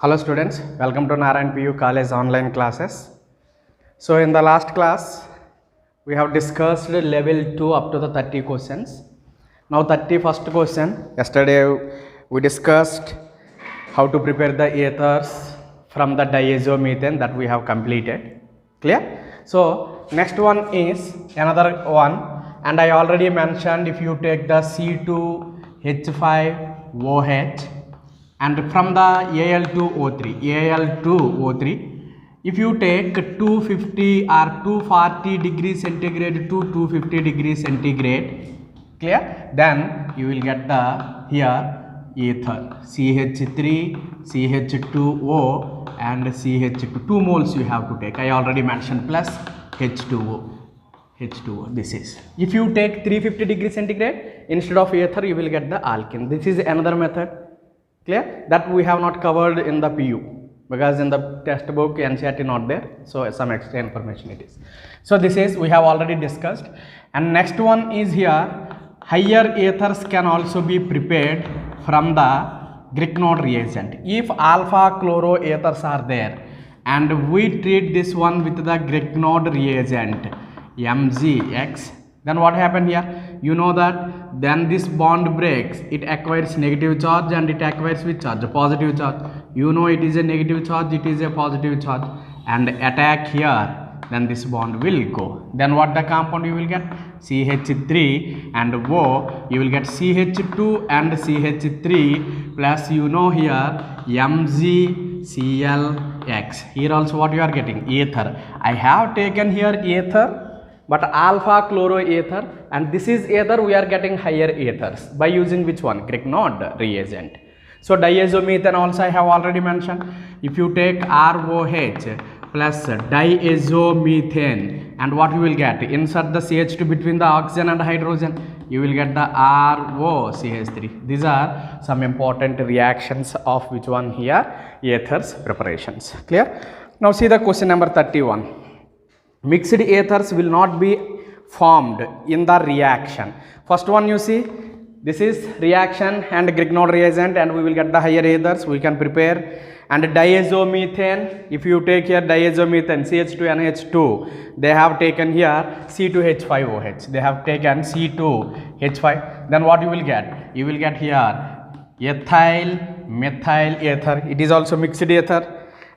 Hello students, welcome to Narayan PU College online classes. So in the last class, we have discussed level 2 up to the 30 questions. Now 31st question, yesterday we discussed how to prepare the ethers from the diazomethane that we have completed. Clear? So next one is another one, and I already mentioned if you take the C2H5OH and from the Al2O3, if you take 250 or 240 degrees centigrade to 250 degrees centigrade, clear, then you will get the here ether CH3, CH2O and CH2, 2 moles you have to take. I already mentioned, plus H2O. This is, if you take 350 degrees centigrade instead of ether, you will get the alkene. This is another method. Clear? That we have not covered in the PU because in the textbook NCERT not there, so some extra information it is. So this is, we have already discussed. And next one is here, higher ethers can also be prepared from the Grignard reagent. If alpha chloroethers are there and we treat this one with the Grignard reagent MgX, then what happened here? You know that then this bond breaks, it acquires negative charge and it acquires which charge? Positive charge. You know it is a negative charge, it is a positive charge, and attack here, then this bond will go. Then what the compound you will get? CH3 and O, you will get CH2 and CH3 plus, you know here, MgClX. Here also what you are getting? Ether. I have taken here ether, but alpha chloroether, and this is ether, we are getting higher ethers by using which one? Grignard reagent. So diazomethane also I have already mentioned. If you take ROH plus diazomethane, and what you will get? Insert the CH2 between the oxygen and hydrogen, you will get the ROCH3. These are some important reactions of which one here? Ethers preparations. Clear? Now see the question number 31. Mixed ethers will not be formed in the reaction. First one you see, this is reaction and Grignard reagent, and we will get the higher ethers we can prepare. And diazomethane, if you take here diazomethane CH2NH2, they have taken here C2H5OH, they have taken C2H5, then what you will get? You will get here ethyl methyl ether, it is also mixed ether.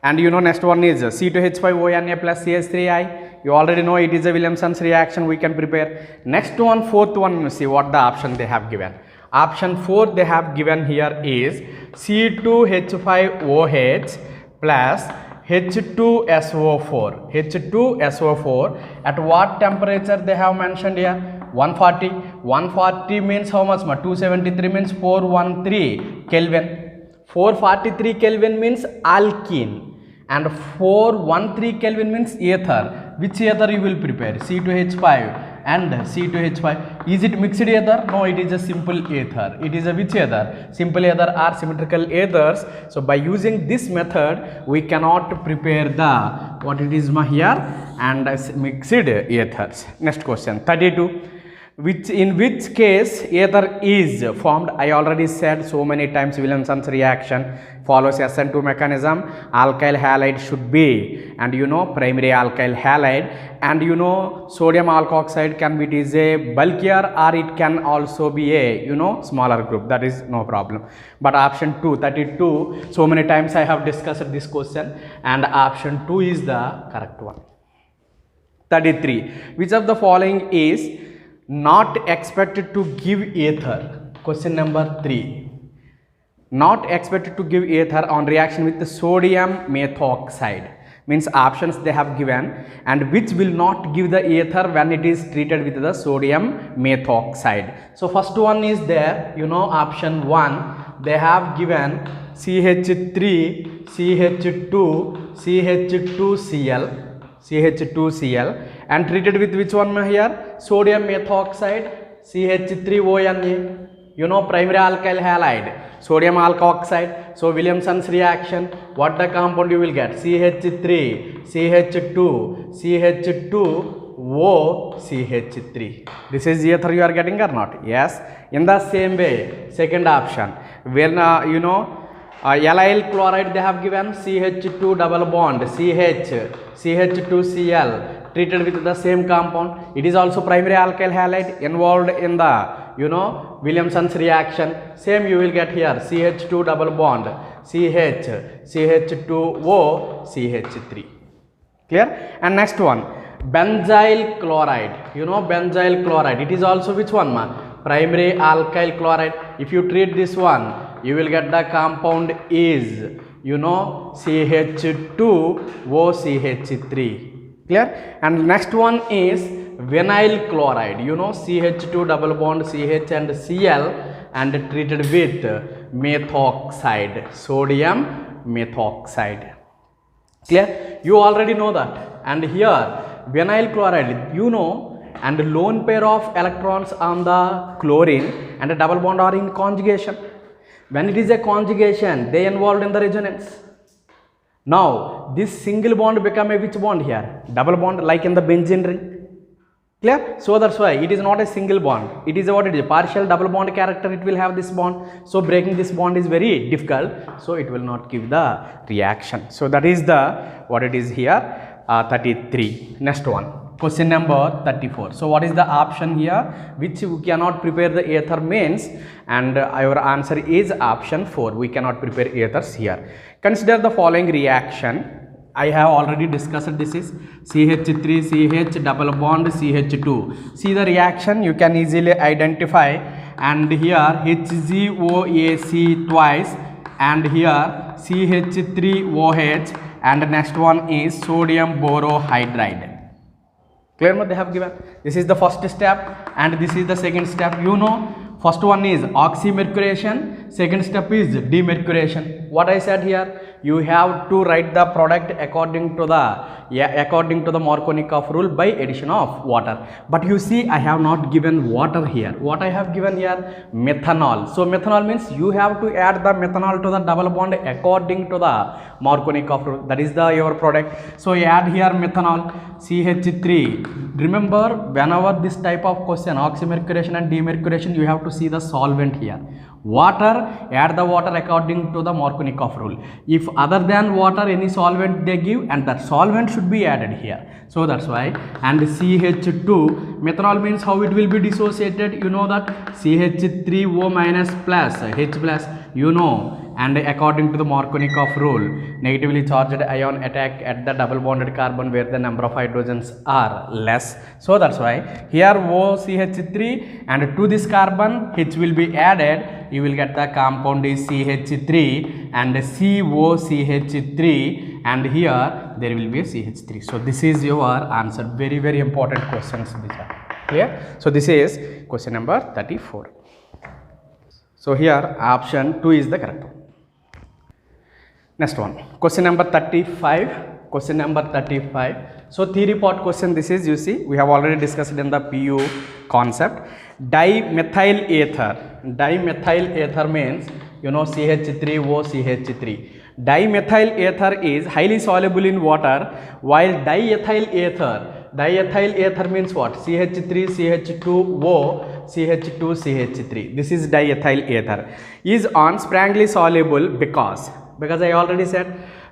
And you know next one is C2H5ONA plus CH3I. You already know it is a Williamson's reaction we can prepare. Next one, fourth one, you see what the option they have given. Option 4 they have given here is C2H5OH plus H2SO4. H2SO4 at what temperature they have mentioned here? 140. 140 means how much? 273 means 413 Kelvin. 443 Kelvin means alkene. And 413 Kelvin means ether. Which ether you will prepare? C2H5 and C2H5. Is it mixed ether? No, it is a simple ether. It is a which ether? Simple ether or symmetrical ethers. So by using this method, we cannot prepare the what it is here and mixed ethers. Next question 32. In which case ether is formed? I already said so many times, Williamson's reaction follows SN2 mechanism. Alkyl halide should be, and you know primary alkyl halide, and you know sodium alkoxide can be, it is a bulkier or it can also be a, you know, smaller group, that is no problem. But option 2, 32, so many times I have discussed this question, and option 2 is the correct one. 33. Which of the following is not expected to give ether? Question number 3. Not expected to give ether on reaction with the sodium methoxide. Means options they have given, and which will not give the ether when it is treated with the sodium methoxide. So first one is there, you know, option 1, they have given CH3, CH2, CH2Cl, and treated with which one here? Sodium methoxide, CH3ONA. You know primary alkyl halide, sodium alkoxide. So Williamson's reaction, what the compound you will get? CH3, CH2, CH2O, CH3. This is ether you are getting or not? Yes. In the same way, second option, when you know Allyl chloride they have given CH2 double bond CH2Cl treated with the same compound. It is also primary alkyl halide involved in the Williamson's reaction. Same you will get here CH2 double bond CH2O CH3. Clear? And next one benzyl chloride. Benzyl chloride, it is also which one ma? Primary alkyl chloride. If you treat this one, you will get the compound is CH2OCH3. Clear? And next one is vinyl chloride. CH2 double bond CH and Cl and treated with methoxide, sodium methoxide. Clear? You already know that. And here vinyl chloride, and lone pair of electrons on the chlorine and a double bond are in conjugation. When it is a conjugation, they involved in the resonance. Now this single bond become a which bond here? Double bond, like in the benzene ring. Clear? So that's why it is not a single bond. It is what it is, partial double bond character. It will have this bond. So breaking this bond is very difficult. So it will not give the reaction. So that is the what it is here. 33. Next one. Question number 34. So what is the option here which you cannot prepare the ether means, and our answer is option 4. We cannot prepare ethers here. Consider the following reaction. I have already discussed. This is CH3 CH double bond CH2. See the reaction, you can easily identify, and here HgOAc twice, and here CH3OH, and next one is sodium borohydride. Clear? They have given. This is the first step and this is the second step. First one is oxymercuration, second step is demercuration. What I said here, you have to write the product according to the Markovnikov rule by addition of water. But you see, I have not given water here. What I have given here? Methanol. So methanol means you have to add the methanol to the double bond according to the Markovnikov rule. That is your product. So you add here methanol, CH3. Remember, whenever this type of question, oxymercuration and demercuration, you have to see the solvent here. Water, add the water according to the Markovnikov rule. If other than water, any solvent they give, and that solvent should be added here. So that's why. And CH2, methanol means how it will be dissociated. You know that CH3O minus plus H plus, and according to the Markovnikov rule, negatively charged ion attack at the double bonded carbon where the number of hydrogens are less. So that's why here OCH3, and to this carbon H will be added. You will get the compound is CH3 and COCH3, and here there will be a CH3. So this is your answer. Very, very important questions these are. Clear? So this is question number 34. So here option 2 is the correct one. Next one, question number 35. Question number 35. So theory part question, this is, you see, we have already discussed in the PU concept. Dimethyl ether. Dimethyl ether means, CH3O CH3. Dimethyl ether is highly soluble in water, while diethyl ether means what? CH3 CH2O CH2 CH3. This is diethyl ether. Is unsprangly soluble because I already said,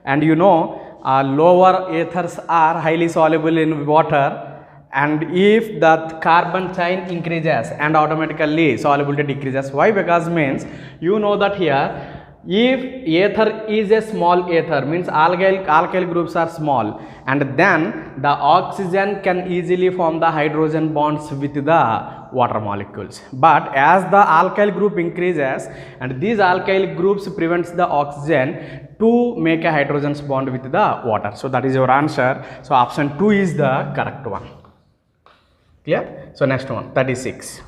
and lower ethers are highly soluble in water, and if the carbon chain increases and automatically solubility decreases. Why? Because means that here, if ether is a small ether, means alkyl groups are small, and then the oxygen can easily form the hydrogen bonds with the water molecules. But as the alkyl group increases, and these alkyl groups prevents the oxygen to make a hydrogen bond with the water. So that is your answer. So option 2 is the correct one. Clear? So next one, 36.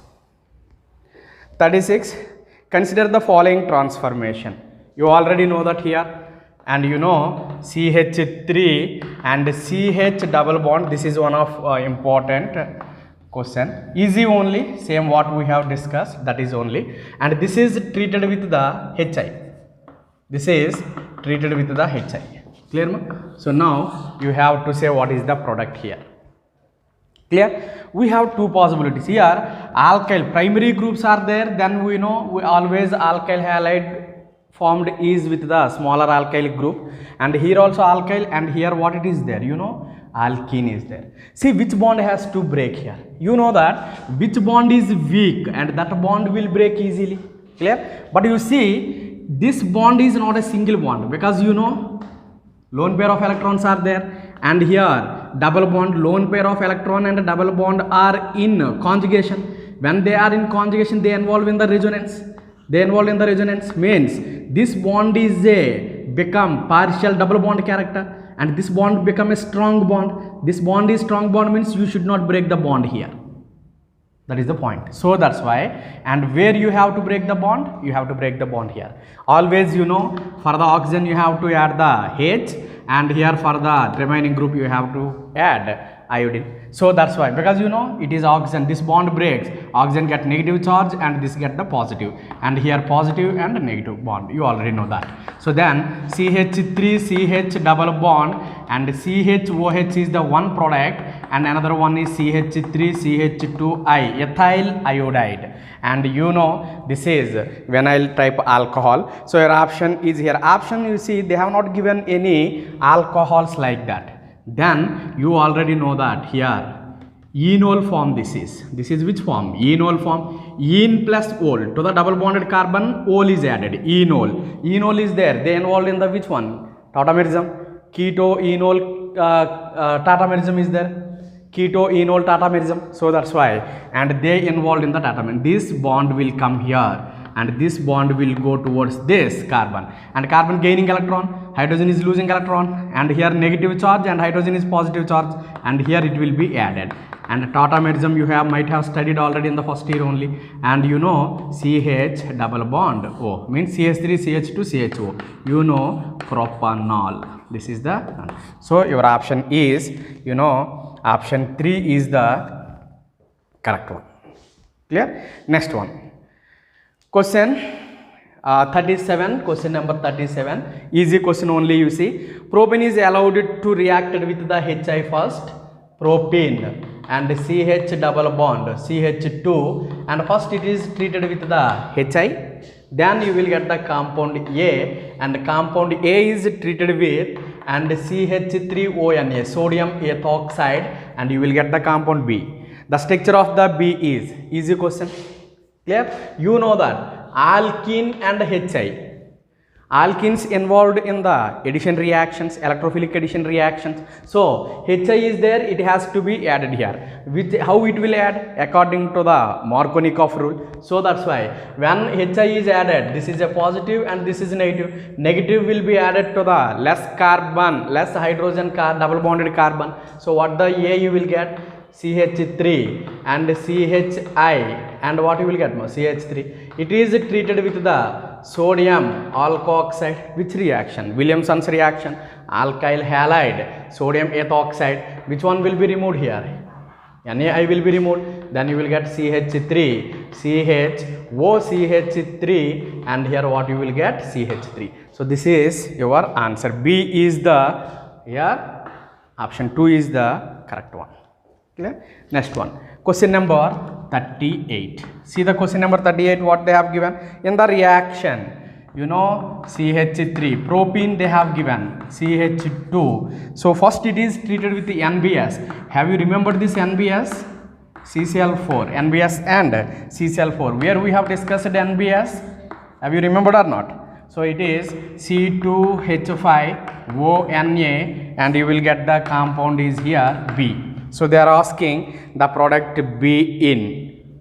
36. Consider the following transformation. You already know that here, and CH3 and CH double bond. This is one of important question. Easy only, same what we have discussed, that is only. And this is treated with the HI. This is treated with the HI. Clear? So now you have to say what is the product here. Clear? We have two possibilities here. Alkyl primary groups are there, then we know we always alkyl halide formed is with the smaller alkyl group, and here also alkyl, and here what it is there, you know, alkene is there. See which bond has to break here, you know that which bond is weak and that bond will break easily, clear? But you see this bond is not a single bond, because you know lone pair of electrons are there, and here double bond, lone pair of electron and double bond are in conjugation. When they are in conjugation, they involve in the resonance. Means this bond is a become partial double bond character, and this bond become a strong bond. This bond is strong bond means you should not break the bond here. That is the point. So that's why, and where you have to break the bond, you have to break the bond here. Always, you know, for the oxygen you have to add the H, and here for the remaining group you have to add iodine. So that's why, because you know it is oxygen, this bond breaks, oxygen get negative charge and this get the positive, and here positive and negative bond, you already know that. So then CH3CH double bond, and CHOH is the one product, and another one is CH3CH2I, ethyl iodide, and you know this is vinyl type alcohol. So your option is here. Option, you see they have not given any alcohols like that. Then you already know that here enol form, this is which form? Enol form. En plus ol, to the double bonded carbon ol is added, enol is there. They involved in the which one? Tautomerism. Keto enol tautomerism is there, keto enol tautomerism. So that's why, and they involved in the tautomerism. This bond will come here, and this bond will go towards this carbon, and carbon gaining electron, hydrogen is losing electron, and here negative charge and hydrogen is positive charge, and here it will be added. And tautomerism you might have studied already in the first year only, and you know CH double bond O means CH3 CH2 CHO, you know propanol. This is the, so your option is, you know, option 3 is the correct one. Clear? Next one, question 37, question number 37, easy question only. You see, propane is allowed to react with the HI first, propane, and CH double bond CH2, and first it is treated with the HI, then you will get the compound A, and compound A is treated with and CH3ONA, sodium ethoxide, and you will get the compound B. The structure of the B is, easy question, clear? You know that alkene and HI, alkenes involved in the addition reactions, electrophilic addition reactions. So HI is there, it has to be added here. With how it will add? According to the Markovnikov rule. So that's why when HI is added, this is a positive and this is negative. Negative will be added to the less carbon, less hydrogen double bonded carbon. So what the A you will get? CH3 and CHI, and what you will get more? CH3. It is treated with the sodium alkoxide. Which reaction? Williamson's reaction. Alkyl halide, sodium ethoxide. Which one will be removed here? NaI will be removed. Then you will get CH3, CHOCH3, and here what you will get? CH3. So this is your answer. B is the, here option 2 is the correct one. Clear? Next one, question number 38. See the question number 38, what they have given in the reaction. You know CH3, propene they have given CH2. So first it is treated with the NBS. Have you remembered this NBS? CCl4, NBS and CCl4. Where we have discussed NBS? Have you remembered or not? So it is C2H5ONA, and you will get the compound is here B. So they are asking the product B in.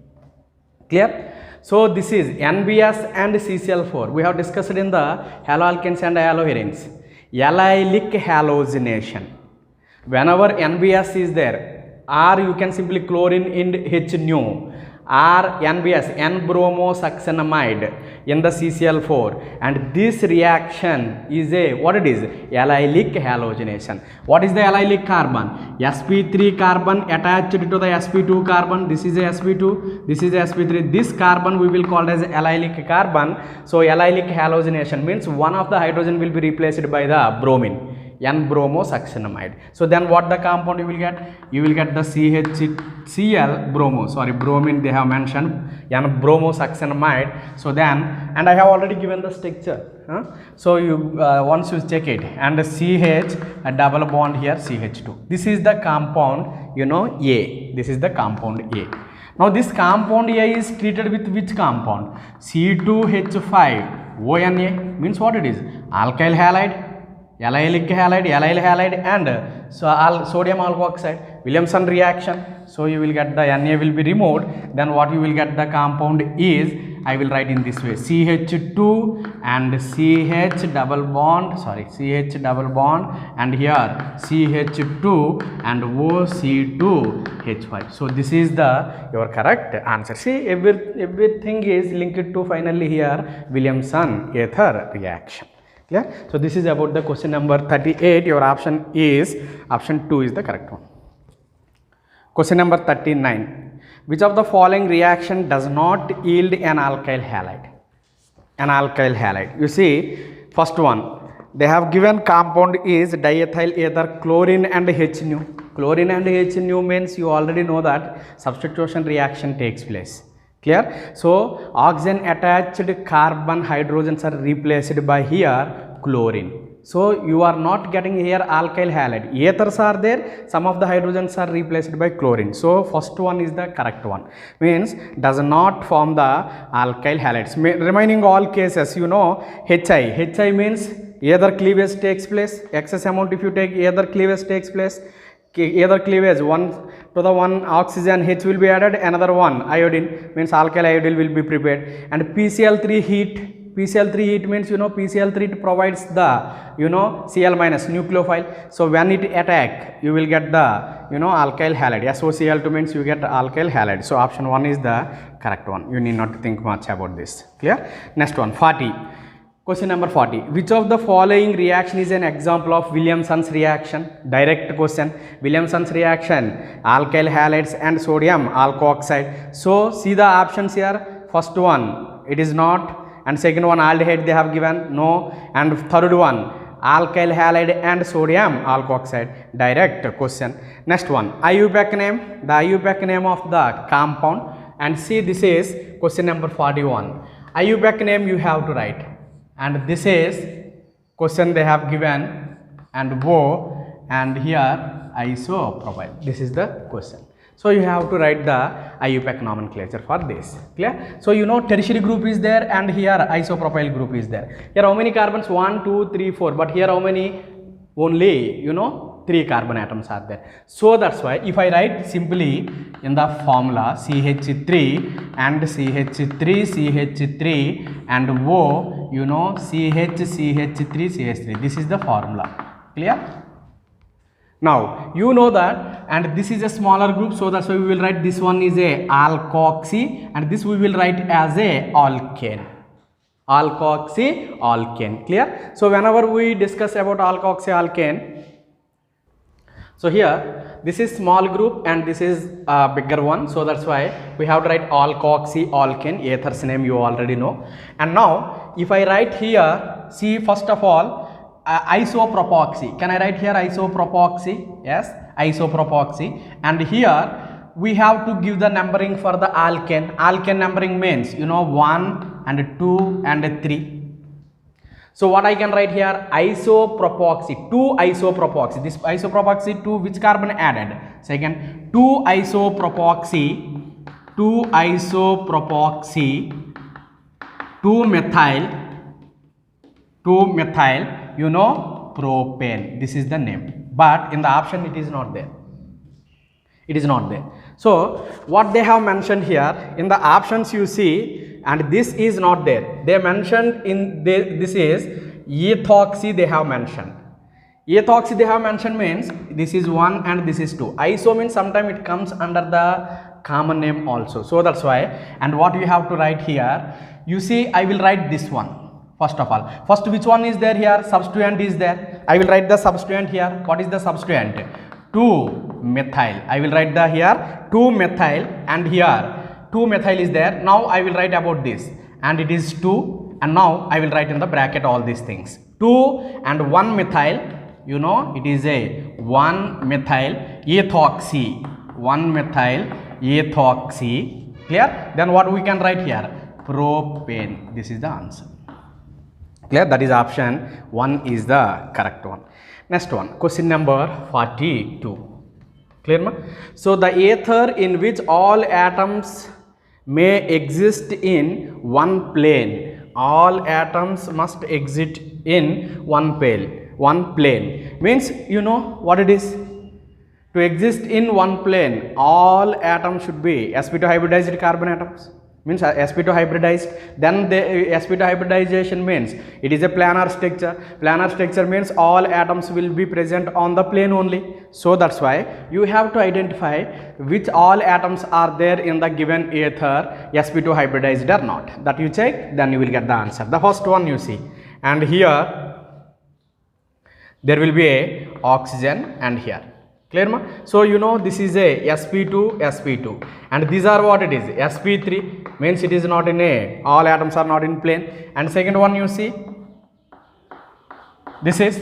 Clear? So this is NBS and CCl4. We have discussed in the haloalkanes and haloherenes. Allylic halogenation. Whenever NBS is there, or you can simply chlorine in H nu, or NBS, N-bromosuccinamide in the CCl4, and this reaction is a, what it is? Allylic halogenation. What is the allylic carbon? sp3 carbon attached to the sp2 carbon. This is a sp2, this is a sp3. This carbon we will call as allylic carbon. So allylic halogenation means one of the hydrogen will be replaced by the bromine. N-bromosuccinamide. So then what the compound you will get? You will get the CHCl bromo, sorry, bromine they have mentioned, N-bromosuccinamide. So then, and I have already given the structure. So you once you check it, and CH, a double bond here, CH2. This is the compound, you know, A. This is the compound A. Now this compound A is treated with which compound? C2H5 ONA means what it is? Alkyl halide, allylic halide, allyl halide, and so sodium alkoxide, Williamson reaction. So you will get the Na will be removed. Then what you will get the compound is, I will write in this way, CH2 and CH double bond, sorry, CH double bond, and here CH2 and OC2H5. So this is the your correct answer. See, everything is linked to finally here Williamson ether reaction. Clear? So this is about the question number 38. Your option 2 is the correct one. Question number 39. Which of the following reaction does not yield an alkyl halide? An alkyl halide. You see, first one, they have given compound is diethyl ether chlorine and HNO. Chlorine and HNO means you already know that substitution reaction takes place. Clear? So oxygen attached carbon hydrogens are replaced by here chlorine. So you are not getting here alkyl halide. Ethers are there, some of the hydrogens are replaced by chlorine. So first one is the correct one. Means does not form the alkyl halides. Remaining all cases, you know, HI means either cleavage takes place, excess amount if you take either cleavage takes place, either cleavage one to the one oxygen H will be added, another one iodine means alkyl iodine will be prepared, and PCl3 heat. PCl3 heat means, you know, PCl3 provides the, you know, Cl minus nucleophile. So when it attack, you will get the, you know, alkyl halide. SOCl2 means you get alkyl halide. So option 1 is the correct one. You need not think much about this. Clear? Next one, 40. Question number 40. Which of the following reaction is an example of Williamson's reaction? Direct question. Williamson's reaction, alkyl halides and sodium alkoxide. So see the options here. First one, it is not. And second one, aldehyde they have given, no. And third one, alkyl halide and sodium alkoxide. Direct question. Next one, IUPAC name, the IUPAC name of the compound. And see, this is question number 41. IUPAC name you have to write. And this is question they have given, and O, and here isopropyl. This is the question. So you have to write the IUPAC nomenclature for this. Clear? So you know tertiary group is there, and here isopropyl group is there. Here how many carbons? 1, 2, 3, 4. But here how many? Only, you know, 3 carbon atoms are there. So that's why if I write simply in the formula CH3 and CH3, CH3 and O, you know, CH3, CH3. This is the formula. Clear? Now you know that, and this is a smaller group, so that's why we will write this one is a alkoxy, and this we will write as a alkane. Alkoxy alkane. Clear? So whenever we discuss about alkoxy alkane, so here this is small group and this is a bigger one, so that's why we have to write alkoxy alkane. Ether's name you already know. And now if I write here, see, first of all, isopropoxy. Can I write here isopropoxy? Yes, isopropoxy. And here we have to give the numbering for the alkane. Alkane numbering means, you know, 1 and 2 and 3. So what I can write here, isopropoxy, 2 isopropoxy. This isopropoxy, 2 which carbon added? Second, 2 isopropoxy, 2 methyl, you know, propane. This is the name, but in the option it is not there. It is not there. So what they have mentioned here in the options you see, and this is not there. They mentioned in this is ethoxy they have mentioned. Ethoxy they have mentioned means this is 1 and this is 2. Iso means sometimes it comes under the common name also. So that's why. And what you have to write here, you see, I will write this one. First of all, first which one is there here? Substituent is there. I will write the substituent here. What is the substituent? 2-methyl. I will write the here 2-methyl, and here 2-methyl is there. Now I will write about this, and it is 2, and now I will write in the bracket all these things. 2 and 1-methyl You know, it is a 1-methyl ethoxy. 1-methyl ethoxy. Clear? Then what we can write here? Propane. This is the answer. Clear? That is option 1 is the correct one. Next one, question number 42. Clear, ma? So the ether in which all atoms may exist in one plane. All atoms must exist in one plane. Means, you know what it is? To exist in one plane, all atoms should be sp2 hybridized carbon atoms. Means sp2 hybridized. Then the sp2 hybridization means it is a planar structure. Planar structure means all atoms will be present on the plane only. So that's why you have to identify which all atoms are there in the given ether, sp2 hybridized or not. That you check, then you will get the answer. The first one you see, and here there will be a oxygen, and here. Clear, ma? So you know this is a sp2 and these are what it is, sp3, means it is not in a, all atoms are not in plane. And second one you see, this is,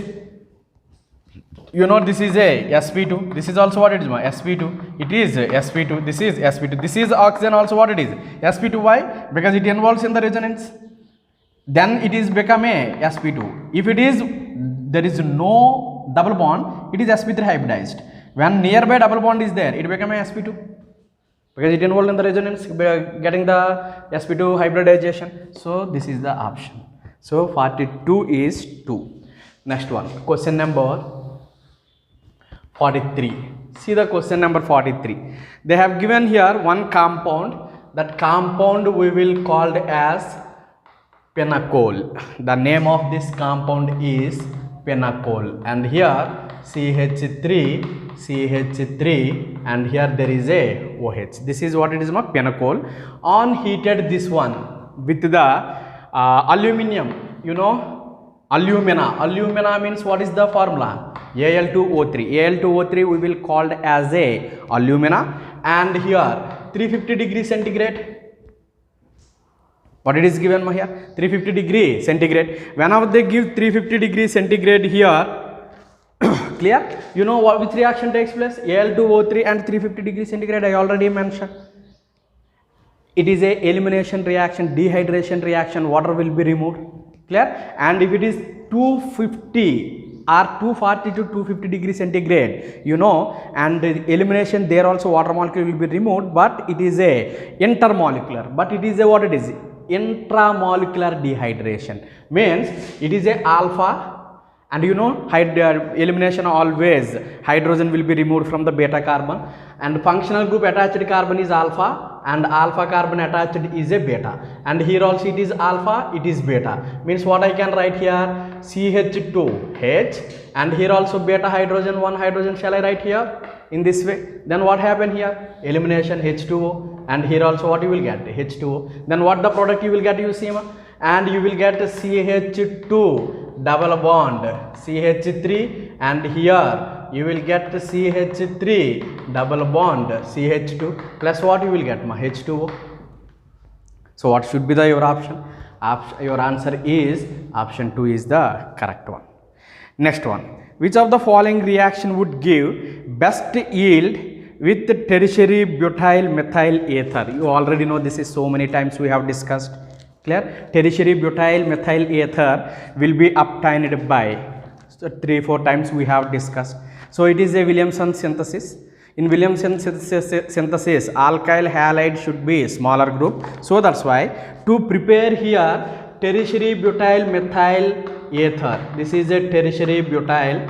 you know, this is a sp2, this is also what it is, ma? sp2, it is sp2, this is sp2, this is oxygen also what it is, sp2. Why? Because it involves in the resonance, then it is become a sp2. If it is, there is no double bond, it is sp3 hybridized. When nearby double bond is there, it become a sp2, because it involved in the resonance, getting the sp2 hybridization. So this is the option. So 42 is 2. Next one, question number 43. See the question number 43. They have given here one compound. That compound we will called as penacol. The name of this compound is penacol, and here CH3, and here there is a OH. This is what it is, penacol. On heated this one with the aluminum, you know, alumina means what is the formula? Al2O3. Al2O3 we will called as a alumina, and here 350 degree centigrade. What it is given here? 350 degree centigrade. Whenever they give 350 degree centigrade here, clear? You know what, which reaction takes place? Al2O3 and 350 degree centigrade I already mentioned. It is a elimination reaction, dehydration reaction, water will be removed. Clear? And if it is 250 or 240 to 250 degree centigrade, you know, and the elimination there also water molecule will be removed, but it is a intermolecular, but it is a what it is? Intramolecular dehydration. Means it is a alpha, and you know, elimination always hydrogen will be removed from the beta carbon, and functional group attached carbon is alpha, and alpha carbon attached is a beta, and here also it is alpha, it is beta. Means what I can write here? CH2H, and here also beta hydrogen, one hydrogen shall I write here in this way? Then what happened here? Elimination H2O, and here also what you will get? H2O. Then what the product you will get, you see, and you will get CH2 double bond CH3, and here you will get CH3 double bond CH2 plus what you will get, H2O. So what should be the your option? Your answer is option 2 is the correct one. Next one, which of the following reaction would give best yield with tertiary butyl methyl ether? You already know this is so many times we have discussed. Clear? Tertiary butyl methyl ether will be obtained by 3-4 times we have discussed. So it is a Williamson synthesis. In Williamson synthesis, alkyl halide should be smaller group. So that's why to prepare here tertiary butyl methyl ether, this is a tertiary butyl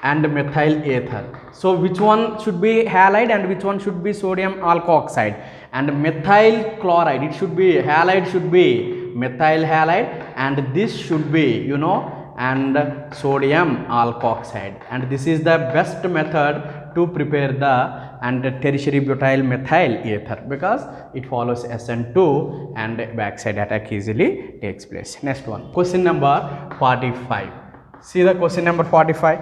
and methyl ether. So which one should be halide and which one should be sodium alkoxide? And methyl chloride, it should be halide, should be methyl halide, and this should be, you know, and sodium alkoxide. And this is the best method to prepare the tertiary butyl methyl ether, because it follows SN2 and backside attack easily takes place. Next one, question number 45. See the question number 45.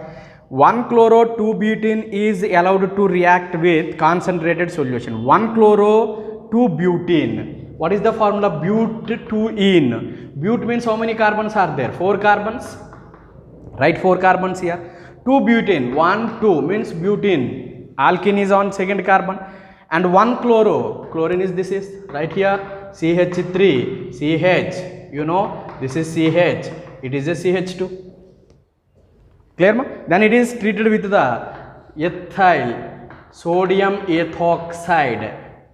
1-chloro-2-butene is allowed to react with concentrated solution. 1-chloro-2-butene. What is the formula? But-2-ene. But means how many carbons are there? 4 carbons. Right, 4 carbons here. 2 butene, 1 2 means butene, alkene is on second carbon, and 1 chloro, chlorine is this is right here, CH3 CH, you know this is CH, it is a CH2, clear ma? Then it is treated with the ethyl sodium ethoxide,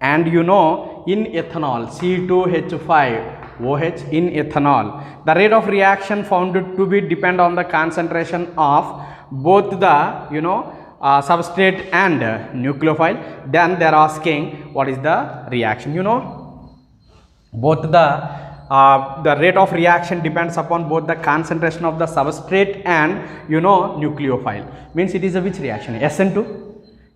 and you know in ethanol C2H5OH in ethanol, the rate of reaction found to be depend on the concentration of both the substrate and nucleophile. Then they are asking what is the reaction, you know both the rate of reaction depends upon both the concentration of the substrate and nucleophile, means it is a which reaction, SN2.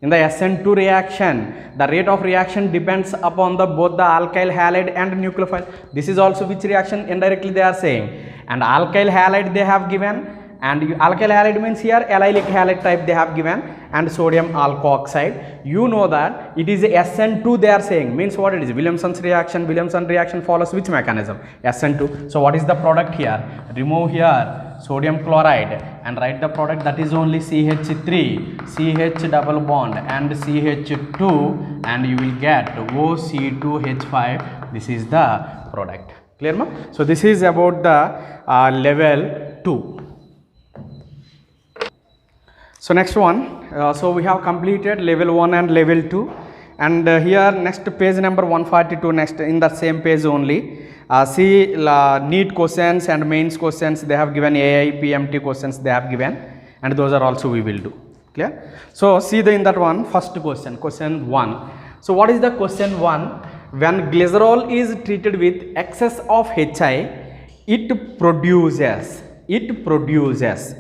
In the SN2 reaction, the rate of reaction depends upon the both the alkyl halide and nucleophile. This is also which reaction, indirectly they are saying, and alkyl halide they have given, and alkyl halide means here allylic halide type they have given, and sodium alkoxide. You know that it is SN2 they are saying, means what it is, Williamson's reaction. Williamson reaction follows which mechanism, SN2. So what is the product here? Remove here sodium chloride and write the product, that is only CH3 CH double bond and CH2, and you will get OC2H5. This is the product, clear ma? So this is about the level 2. So next one, so we have completed level 1 and level 2, and here next page number 142, next in the same page only, see NEET questions and mains questions they have given, AI PMT questions they have given, and those are also we will do, clear? So see in that one, first question 1. So what is the question 1? When glycerol is treated with excess of HI, it produces,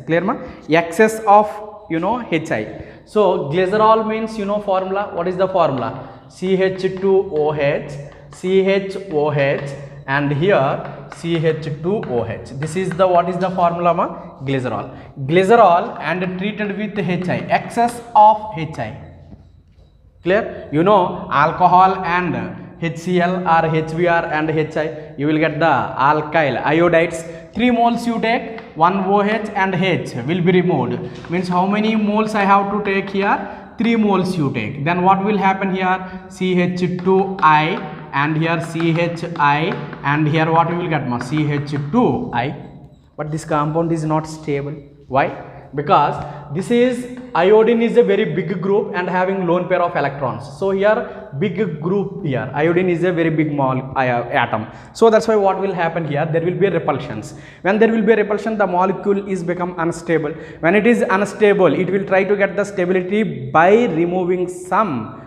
clear ma? Excess of HI. So glycerol means formula, what is the formula? CH2OH, CHOH, and here CH2OH. This is the what is the formula ma? Glycerol. Glycerol and treated with HI, excess of HI, clear? Alcohol and HCl or HBr and HI, you will get the alkyl iodides. 3 moles you take, 1 OH and H will be removed, means how many moles I have to take here? 3 moles you take. Then what will happen here? CH2I, and here CHI, and here what you will get? CH2I. But this compound is not stable. Why? Because this is iodine is a very big group and having lone pair of electrons. So here big group, here iodine is a very big atom. So that's why what will happen here, there will be repulsions. When there will be a repulsion, the molecule is become unstable. When it is unstable, it will try to get the stability by removing some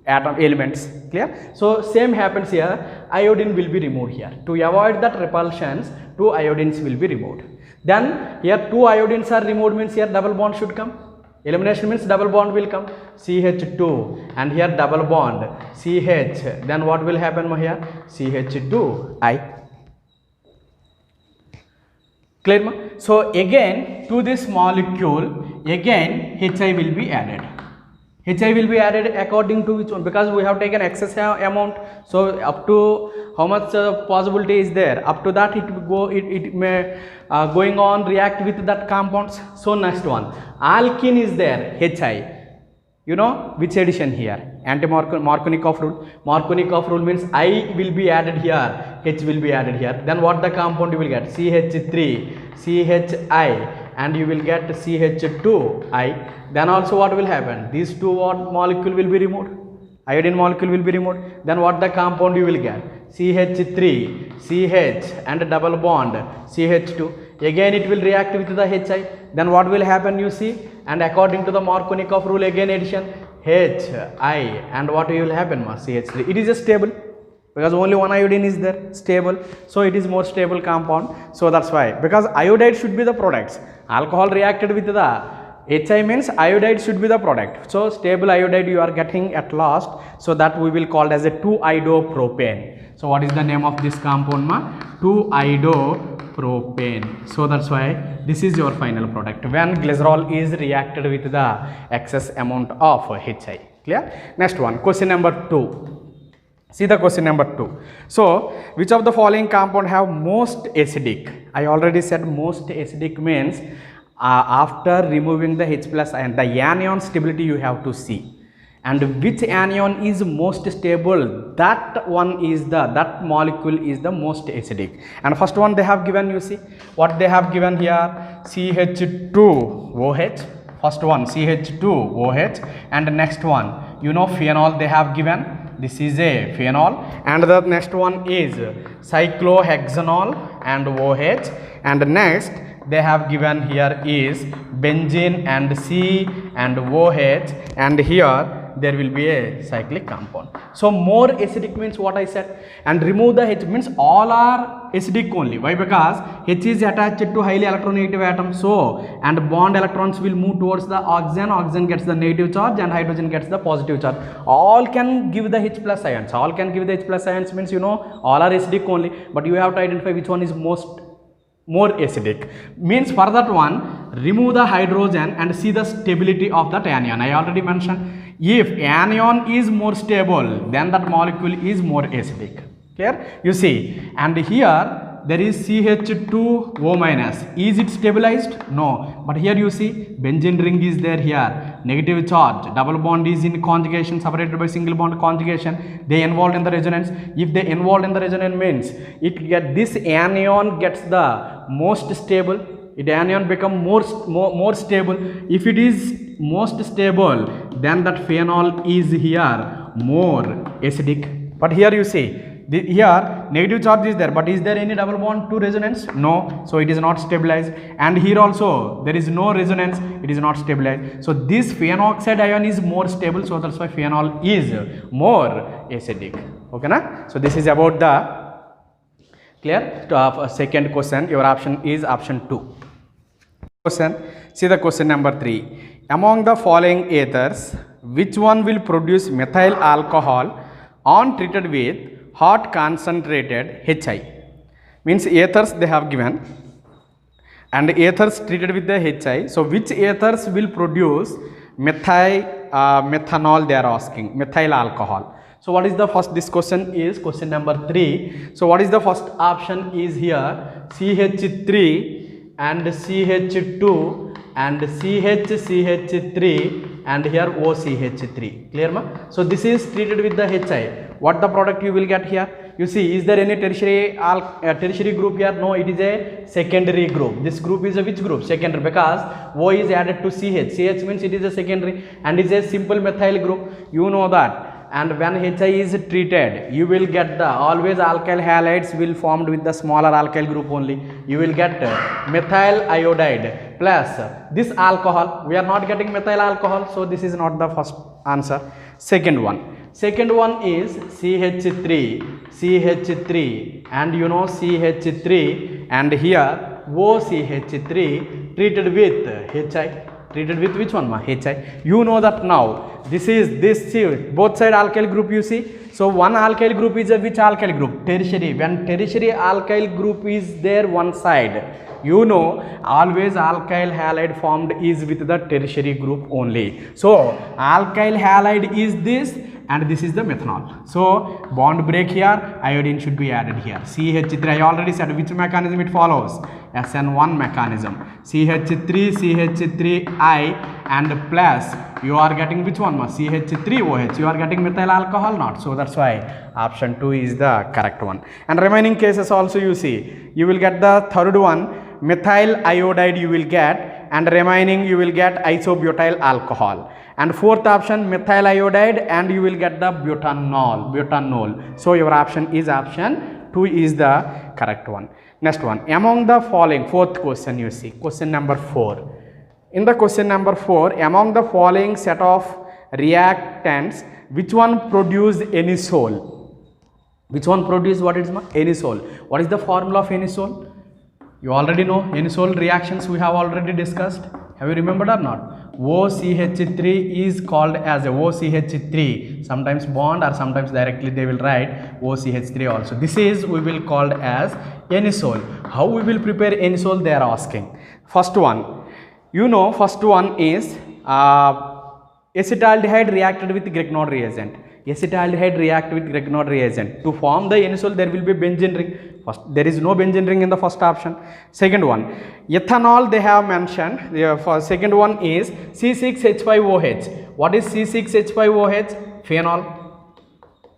atom elements, clear? So same happens here, iodine will be removed here. To avoid that repulsions, 2 iodines will be removed. Then here 2 iodines are removed, means here double bond should come. Elimination means double bond will come, CH2, and here double bond CH. Then what will happen here? CH2I, clear ma? So again to this molecule again HI will be added. HI will be added according to which one? Because we have taken excess amount, so up to how much possibility is there, up to that it may going on react with that compounds. So next one, alkene is there, HI, which addition here? Anti-Markovnikov rule. Markovnikov rule means I will be added here, H will be added here. Then what the compound you will get? CH3 CHI, and you will get CH2I. Then also what will happen? These 2 molecule will be removed, iodine molecule will be removed. Then what the compound you will get? CH3 CH and double bond CH2. Again it will react with the HI. Then what will happen, you see? And according to the Markovnikov rule, again addition HI, and what will happen? CH3. It is a stable, because only 1 iodine is there, stable. So it is more stable compound. So that's why, because iodide should be the products. Alcohol reacted with the HI means iodide should be the product. So stable iodide you are getting at last. So that we will call as a 2-iodopropane. So what is the name of this compound? 2-iodopropane. So that's why this is your final product when glycerol is reacted with the excess amount of HI. Clear? Next one, question number 2. See the question number 2. So which of the following compound have most acidic? I already said most acidic means after removing the H plus ion, the anion stability you have to see, and which anion is most stable, that one is that molecule is the most acidic. And first one they have given, you see what they have given here, CH2OH, first one CH2OH, and the next one, you know, phenol they have given, this is a phenol, and the next one is cyclohexanol and OH, and next they have given here is benzene and C and OH, and here there will be a cyclic compound. So more acidic means what I said, and remove the H means all are acidic only. Why? Because H is attached to highly electronegative atom, so and bond electrons will move towards the oxygen, oxygen gets the negative charge and hydrogen gets the positive charge. All can give the H plus ions, all can give the H plus ions means, you know, all are acidic only, but you have to identify which one is more acidic. Means for that one, remove the hydrogen and see the stability of that anion. I already mentioned, if anion is more stable, then that molecule is more acidic. Clear? You see, and here there is CH2O minus. Is it stabilized? No. But here you see benzene ring is there here, negative charge, double bond is in conjugation, separated by single bond conjugation, they involved in the resonance. If they involved in the resonance means this anion gets the most stable, anion become more stable. If it is most stable, then that phenol is here more acidic. But here you see, here negative charge is there, but is there any double bond to resonance? No, so it is not stabilized. And here also there is no resonance, it is not stabilized. So this phenoxide ion is more stable, so that's why phenol is more acidic. Okay na? So this is about the clear. Second question, your option is option 2. Question, see the question number 3. Among the following ethers, which one will produce methyl alcohol on treated with hot concentrated HI? Means ethers they have given, and ethers treated with the HI. So which ethers will produce methanol they are asking, methyl alcohol. So what is the first, this question is question number 3. So what is the first option is here, CH3 and CH2 and CH3 and here OCH3. Clear ma? So this is treated with the HI. What the product you will get here? You see, is there any tertiary group here? No, it is a secondary group. This group is a which group? Secondary, because O is added to CH. CH means it is a secondary and is a simple methyl group. You know that. And when HI is treated, you will get the always alkyl halides will formed with the smaller alkyl group only. You will get methyl iodide plus this alcohol. We are not getting methyl alcohol, so this is not the first answer. Second one is CH3 and you know CH3 and here OCH3 treated with HI. Treated with which one ma? HI. You know that now. This both side alkyl group you see. So one alkyl group is a which alkyl group? Tertiary. When tertiary alkyl group is there one side, you know always alkyl halide formed is with the tertiary group only. So alkyl halide is this and this is the methanol. So bond break here, iodine should be added here. CH3, I already said which mechanism it follows, SN1 mechanism. CH3I and plus you are getting which one? CH3OH. You are getting methyl alcohol not. So that's why option 2 is the correct one. And remaining cases also you see, you will get the third one, methyl iodide you will get, and remaining you will get isobutyl alcohol. And fourth option methyl iodide and you will get the butanol. So your option is option 2 is the correct one. Next one, among the following, fourth question you see, question number 4. In the question number 4, among the following set of reactants, which one produce anisole? Which one produce what is anisole? What is the formula of anisole? You already know anisole reactions we have already discussed. Have you remembered or not? OCH3 is called as a OCH3, sometimes bond or sometimes directly they will write OCH3 also. This is we will called as anisole. How we will prepare anisole they are asking. First one, you know, first one is acetaldehyde reacted with Grignard reagent. Acetaldehyde react with Grignard reagent. To form the anisole there will be benzene ring. First, there is no benzene ring in the first option. Second one, ethanol they have mentioned. For second one is C6H5OH. What is C6H5OH? Phenol.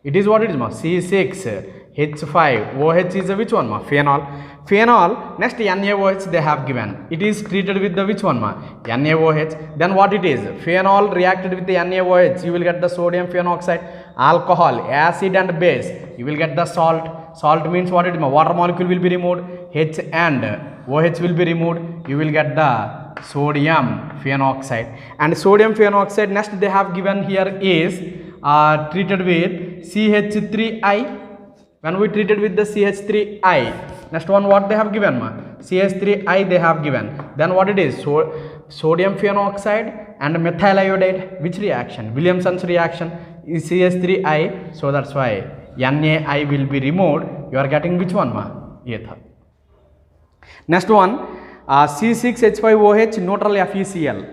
It is what it is ma? C6H5OH is which one ma? Phenol. Phenol. Next NaOH they have given. It is treated with the which one ma? NaOH. Then what it is? Phenol reacted with the NaOH. You will get the sodium phenoxide. Alcohol, acid and base. You will get the salt. Salt means what it is ma? Water molecule will be removed. H and OH will be removed. You will get the sodium phenoxide. And sodium phenoxide next they have given here is treated with CH3I. When we treated with the CH3I, next one what they have given ma? CH3I they have given. Then what it is? Sodium phenoxide and methyl iodide. Which reaction? Williamson's reaction is CH3I. So that's why NaI will be removed. You are getting which one ma? Ether. Next one, C6H5OH neutral FeCl.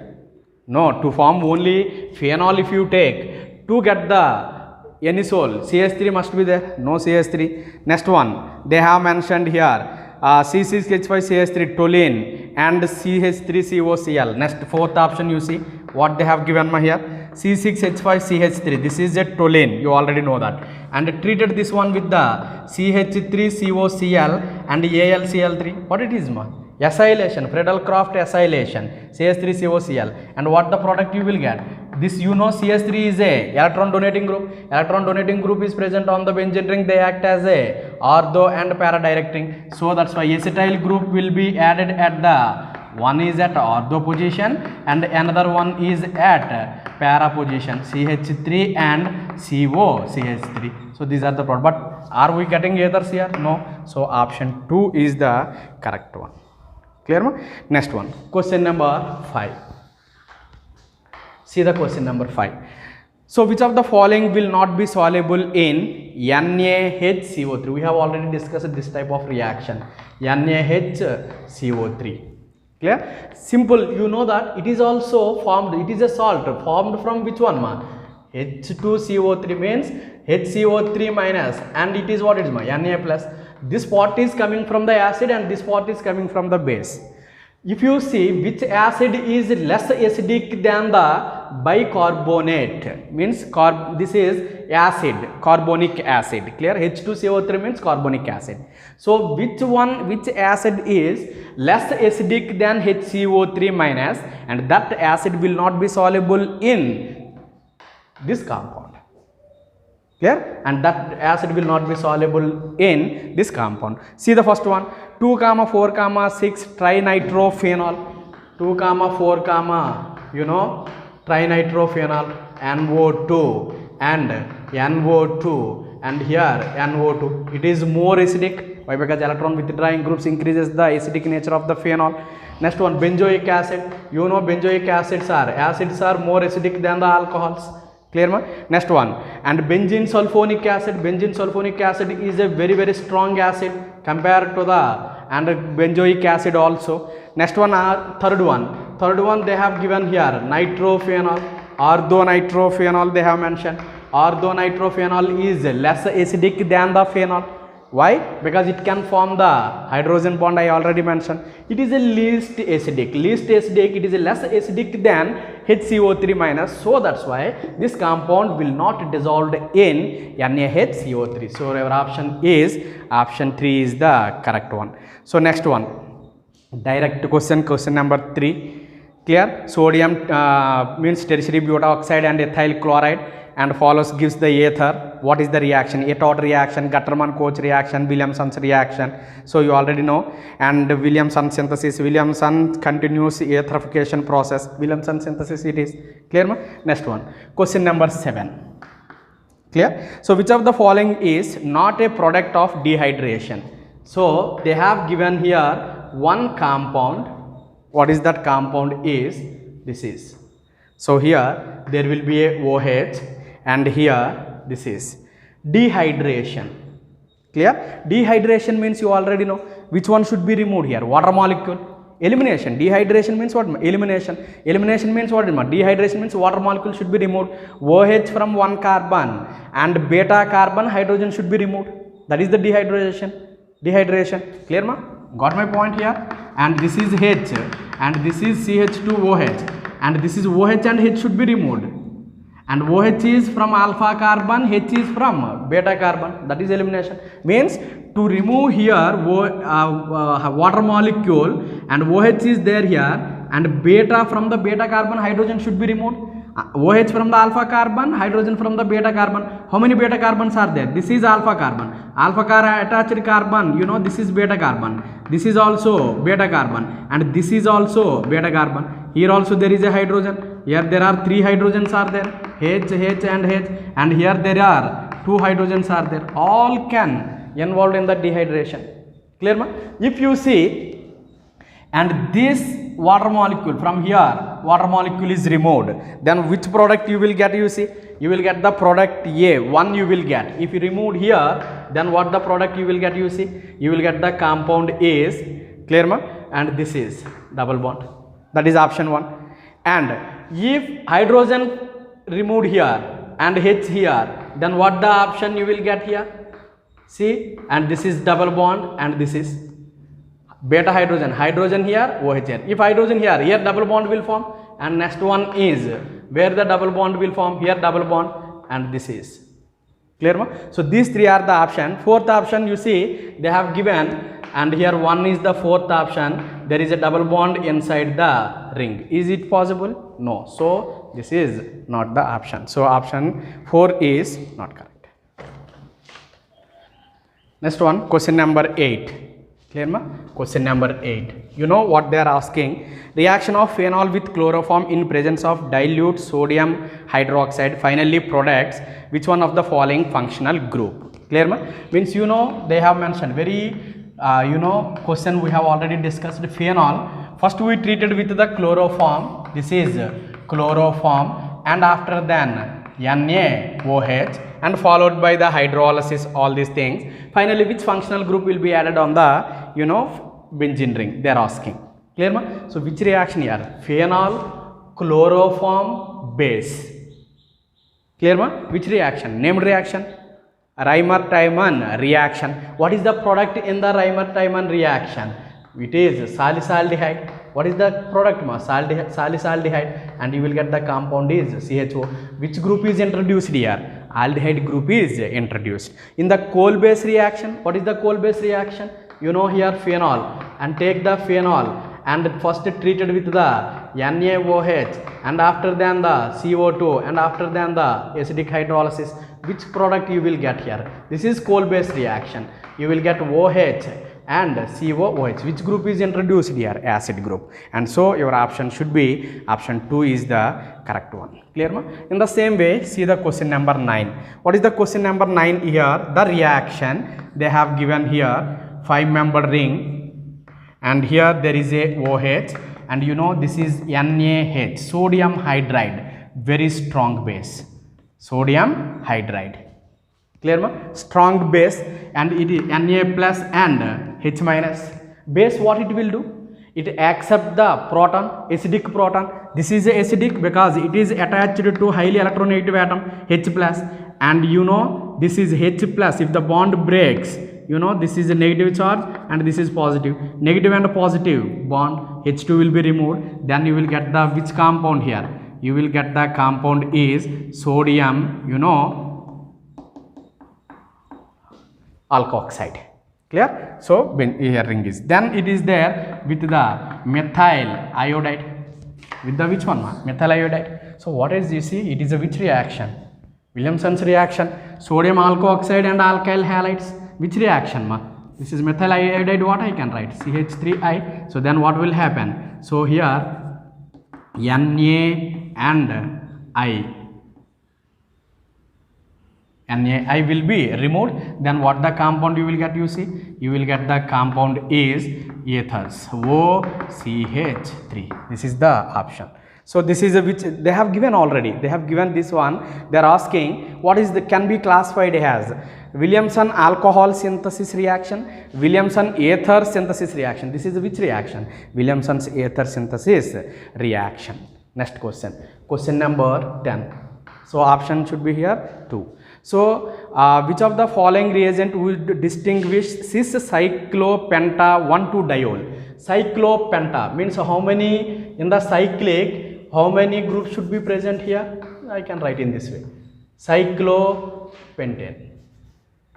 No, to form only phenol if you take, to get the anisole, CH3 must be there. No CH3. Next one, they have mentioned here C6H5CH3 toluene and CH3COCl. Next fourth option you see what they have given ma here, C6H5CH3. This is a toluene, you already know that. And treated this one with the CH3COCl and AlCl3. What it is ma? Acylation, Friedel-Crafts acylation, CH3COCl. And what the product you will get? This you know CH3 is a electron donating group. Electron donating group is present on the benzene ring. They act as a ortho and para directing. So that's why acetyl group will be added at the one is at ortho position and another one is at para position, CH3 and COCH3. So these are the product. But are we getting ethers here? No. So option 2 is the correct one. Clear ma? Next one, question number 5. See the question number 5. So which of the following will not be soluble in NaHCO3? We have already discussed this type of reaction, NaHCO3. Clear? Simple, you know that it is also formed, it is a salt formed from which one ma? H2CO3 means HCO3 minus, and it is what it is ma? Na plus. This part is coming from the acid and this part is coming from the base. If you see which acid is less acidic than the bicarbonate, means this is acid, carbonic acid. Clear? H2CO3 means carbonic acid. So which acid is less acidic than HCO3 minus, and that acid will not be soluble in this compound. Clear? And that acid will not be soluble in this compound. See the first one, 2,4,6 trinitrophenol. 2,4, you know, trinitrophenol, NO2 and NO2 and here NO2. It is more acidic. Why? Because electron withdrawing groups increases the acidic nature of the phenol. Next one, benzoic acid. You know benzoic acids are more acidic than the alcohols. Clear ma? Next one, and benzene sulfonic acid. Benzene sulfonic acid is a very very strong acid compared to the and benzoic acid also. Next one, third one they have given here, nitrophenol, orthonitrophenol they have mentioned. Orthonitrophenol is less acidic than the phenol. Why? Because it can form the hydrogen bond, I already mentioned. It is a least acidic, it is a less acidic than HCO3 minus. So that's why this compound will not dissolve in NaHCO3. So our option 3 is the correct one. So next one, direct question number 3. Clear? Sodium means tertiary butoxide and ethyl chloride, and follows gives the ether. What is the reaction? Etod reaction, Gutterman-Koch reaction, Williamson's reaction. So you already know. And Williamson synthesis, Williamson continuous etherification process, Williamson synthesis it is. Clear ma? Next one, question number 7. Clear? So which of the following is not a product of dehydration? So they have given here one compound. What is that compound is? This is. So here there will be a OH and here this is dehydration. Clear? Dehydration means you already know which one should be removed here. Water molecule. Elimination. Dehydration means what? Elimination. Elimination means what? Dehydration means water molecule should be removed. OH from one carbon and beta carbon hydrogen should be removed. That is the dehydration. dehydration. Clear ma? Got my point here? And this is H and this is CH2OH and this is OH and H should be removed. And OH is from alpha carbon, H is from beta carbon. That is elimination. Means to remove here water molecule and OH is there here and beta from the beta carbon hydrogen should be removed. OH from the alpha carbon, hydrogen from the beta carbon. How many beta carbons are there? This is alpha carbon. Alpha attached carbon, you know, this is beta carbon. This is also beta carbon and this is also beta carbon. Here also there is a hydrogen. Here there are 3 hydrogens are there. H, H and H. And here there are 2 hydrogens are there. All can involved in the dehydration. Clear ma? If you see, and this water molecule from here, water molecule is removed, then which product you will get? You see, you will get the product A, one you will get. If you remove here, then what the product you will get? You see, you will get the compound A's. Clear ma? And this is double bond. That is option 1. And if hydrogen removed here and H here, then what the option you will get here? See, and this is double bond and this is beta hydrogen. Hydrogen here, OH here. If hydrogen here, here double bond will form. And next one is where the double bond will form. Here double bond and this is. Clear ma? So these 3 are the option. 4th option you see they have given and here 1 is the 4th option. There is a double bond inside the ring. Is it possible? No. So this is not the option. So option 4 is not correct. Next one, question number 8. Clear ma? Question number 8. You know what they are asking? Reaction of phenol with chloroform in presence of dilute sodium hydroxide finally products which one of the following functional group? Clear ma? Means you know they have mentioned very question we have already discussed. Phenol, first we treated with the chloroform. This is chloroform and after then NaOH and followed by the hydrolysis, all these things. Finally, which functional group will be added on the benzene ring? They are asking. Clear ma? So which reaction here? Phenol, chloroform, base. Clear ma? Which reaction? Named reaction? Reimer-Tiemann reaction. What is the product in the Reimer-Tiemann reaction? It is salicylaldehyde. What is the product ma? Salicylaldehyde, and you will get the compound is CHO. Which group is introduced here? Aldehyde group is introduced. In the coal base reaction, what is the coal base reaction? You know here phenol, and take the phenol and first treated with the NaOH and after then the CO2 and after then the acidic hydrolysis. Which product you will get here? This is coal base reaction. You will get OH and COOH. Which group is introduced here? Acid group. And so your option should be option 2 is the correct one. Clear ma? In the same way, see the question number 9. What is the question number 9 here? The reaction they have given here 5-membered ring and here there is a OH and you know this is NaH, sodium hydride, very strong base. Sodium hydride. Clear ma? Strong base and it is Na plus and H minus. Base what it will do? It accepts the proton, acidic proton. This is acidic because it is attached to highly electronegative atom H plus and you know this is H plus. If the bond breaks, you know this is a negative charge and this is positive. Negative and positive bond H2 will be removed. Then you will get the which compound here? You will get the compound is sodium, you know, alkoxide. Clear? So here ring is. Then it is there with the methyl iodide. With the which one? Methyl iodide. So what is you see? It is a which reaction? Williamson's reaction. Sodium alkoxide and alkyl halides. Which reaction ma? This is methyl iodide. What I can write? CH3I. So then what will happen? So here Na and I. NaI will be removed. Then what the compound you will get? You see, you will get the compound is ethers, OCH3. This is the option. So this is a which they have given already. They have given this one. They are asking what is the can be classified as Williamson alcohol synthesis reaction, Williamson ether synthesis reaction. This is which reaction? Williamson's ether synthesis reaction. Next question. Question number 10. So option should be here 2. So which of the following reagent would distinguish cis cyclopenta 1,2-diol? Cyclopenta means how many in the cyclic, how many groups should be present here? I can write in this way. Cyclopentane.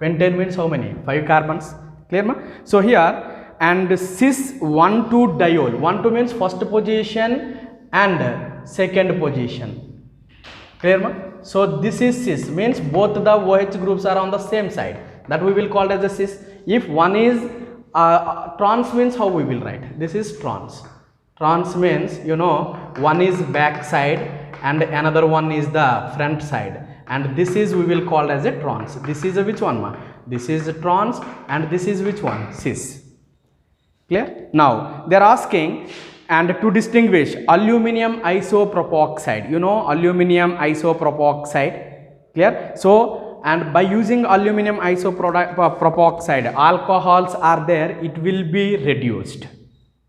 Pentane means how many? 5 carbons. Clear ma? So here, and cis 1,2-diol. 1,2 means first position and second position. Clear ma? So this is cis, means both the OH groups are on the same side. That we will call as a cis. If one is trans means how we will write? This is trans. Trans means, you know, one is back side and another one is the front side, and this is we will call as a trans. This is a which one ma? This is a trans, and this is which one? Cis. Clear? Now they are asking, and to distinguish aluminum isopropoxide, you know, aluminum isopropoxide. Clear? So, and by using aluminum isopropoxide, alcohols are there, it will be reduced.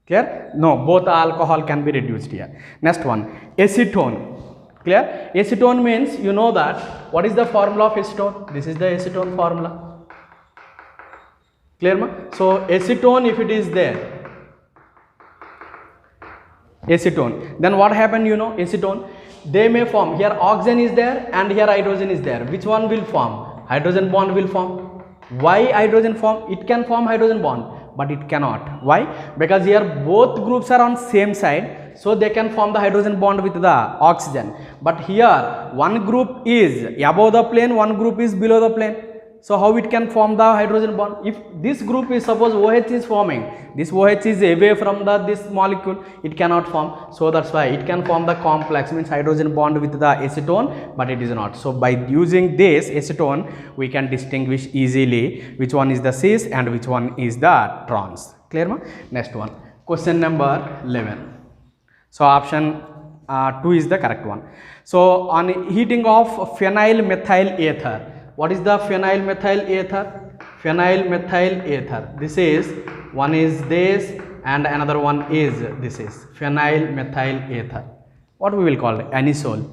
Clear? No, both alcohol can be reduced here. Next one, acetone. Clear? Acetone means, you know that, what is the formula of acetone? This is the acetone formula. Clear ma? So acetone, if it is there, acetone, then what happened, you know, acetone, they may form, here oxygen is there and here hydrogen is there. Which one will form? Hydrogen bond will form. Why hydrogen form? It can form hydrogen bond, but it cannot. Why? Because here both groups are on same side, so they can form the hydrogen bond with the oxygen. But here one group is above the plane, one group is below the plane. So how it can form the hydrogen bond? If this group is, suppose OH is forming, this OH is away from this molecule, it cannot form. So that's why it can form the complex, means hydrogen bond with the acetone, but it is not. So by using this acetone, we can distinguish easily which one is the cis and which one is the trans. Clear ma? Next one, question number 11. So option 2 is the correct one. So on heating of phenyl methyl ether, what is the phenyl methyl ether? Phenyl methyl ether, this is, one is this and another one is this is phenyl methyl ether. What we will call it? Anisole.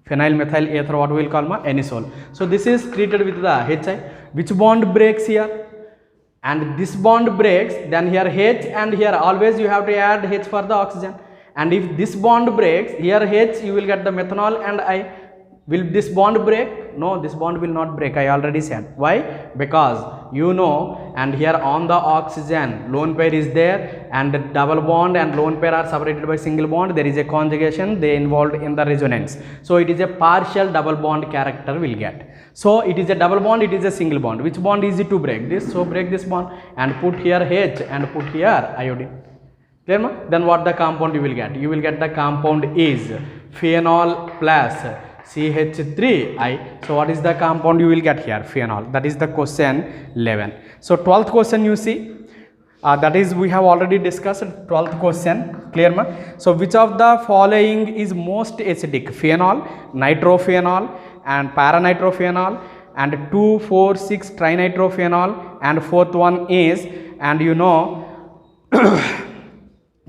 Phenyl methyl ether, what we will call ma? Anisole. So this is treated with the HI. Which bond breaks here? And this bond breaks, then here H, and here always you have to add H for the oxygen. And if this bond breaks, here H, you will get the methanol and I. Will this bond break? No, this bond will not break, I already said. Why? Because, you know, and here on the oxygen, lone pair is there, and the double bond and lone pair are separated by single bond. There is a conjugation, they involved in the resonance. So it is a partial double bond character will get. So it is a double bond, it is a single bond. Which bond is it to break? This. So break this bond and put here H and put here iodine. Clear ma? Then what the compound you will get? You will get the compound is phenol plus CH3I. So what is the compound you will get here? Phenol. That is the question 11. So 12th question you see, that is we have already discussed 12th question. Clear ma? So which of the following is most acidic? Phenol, nitrophenol and paranitrophenol, and 2,4,6 trinitrophenol, and fourth one is, and you know,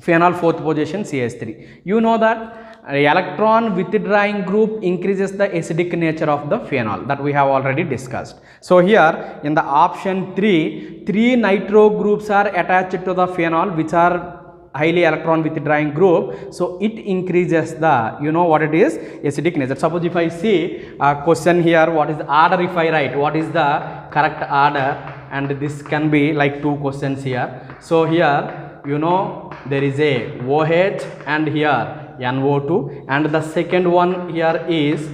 phenol fourth position CH3. You know that electron withdrawing group increases the acidic nature of the phenol, that we have already discussed. So here in the option 3, 3 nitro groups are attached to the phenol, which are highly electron withdrawing group. So it increases the, you know what it is, acidic nature. Suppose if I see a question here, what is the order if I write, what is the correct order, and this can be like 2 questions here. So here, you know, there is a OH and here NO2, and the second one here is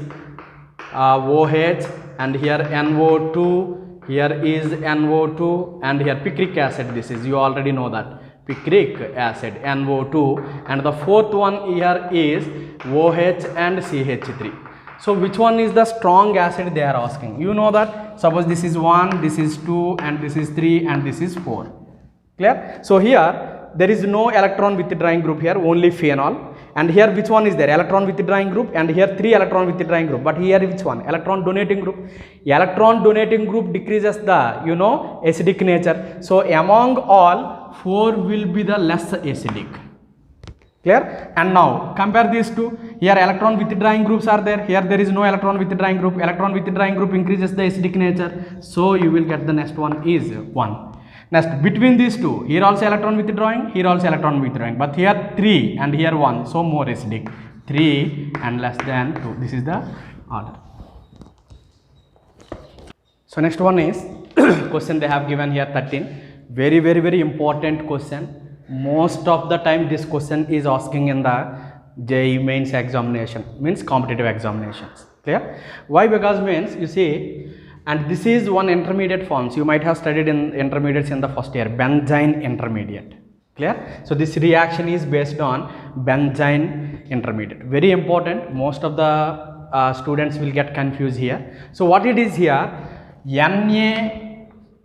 OH and here NO2, here is NO2, and here picric acid, this is, you already know that, picric acid NO2, and the fourth one here is OH and CH3. So which one is the strong acid they are asking? You know that, suppose this is 1, this is 2, and this is 3, and this is 4. Clear? So here there is no electron withdrawing group here, only phenol. And here which one is there? Electron withdrawing group, and here 3 electron withdrawing group. But here which one? Electron donating group. Electron donating group decreases the, you know, acidic nature. So among all, 4 will be the less acidic. Clear? And now compare these two. here electron withdrawing groups are there, here there is no electron withdrawing group. Electron withdrawing group increases the acidic nature, so you will get the next one is 1. Next, between these two, here also electron withdrawing, here also electron withdrawing, but here 3 and here 1, so more acidic. 3 and less than 2, this is the order. So next one is question they have given here 13, very important question. Most of the time this question is asking in the JEE mains examination, means competitive examinations. Clear? Why? Because means you see, and this is one intermediate forms you might have studied in intermediates in the first year, benzene intermediate. Clear? So this reaction is based on benzene intermediate, very important. Most of the students will get confused here. So what it is here, Na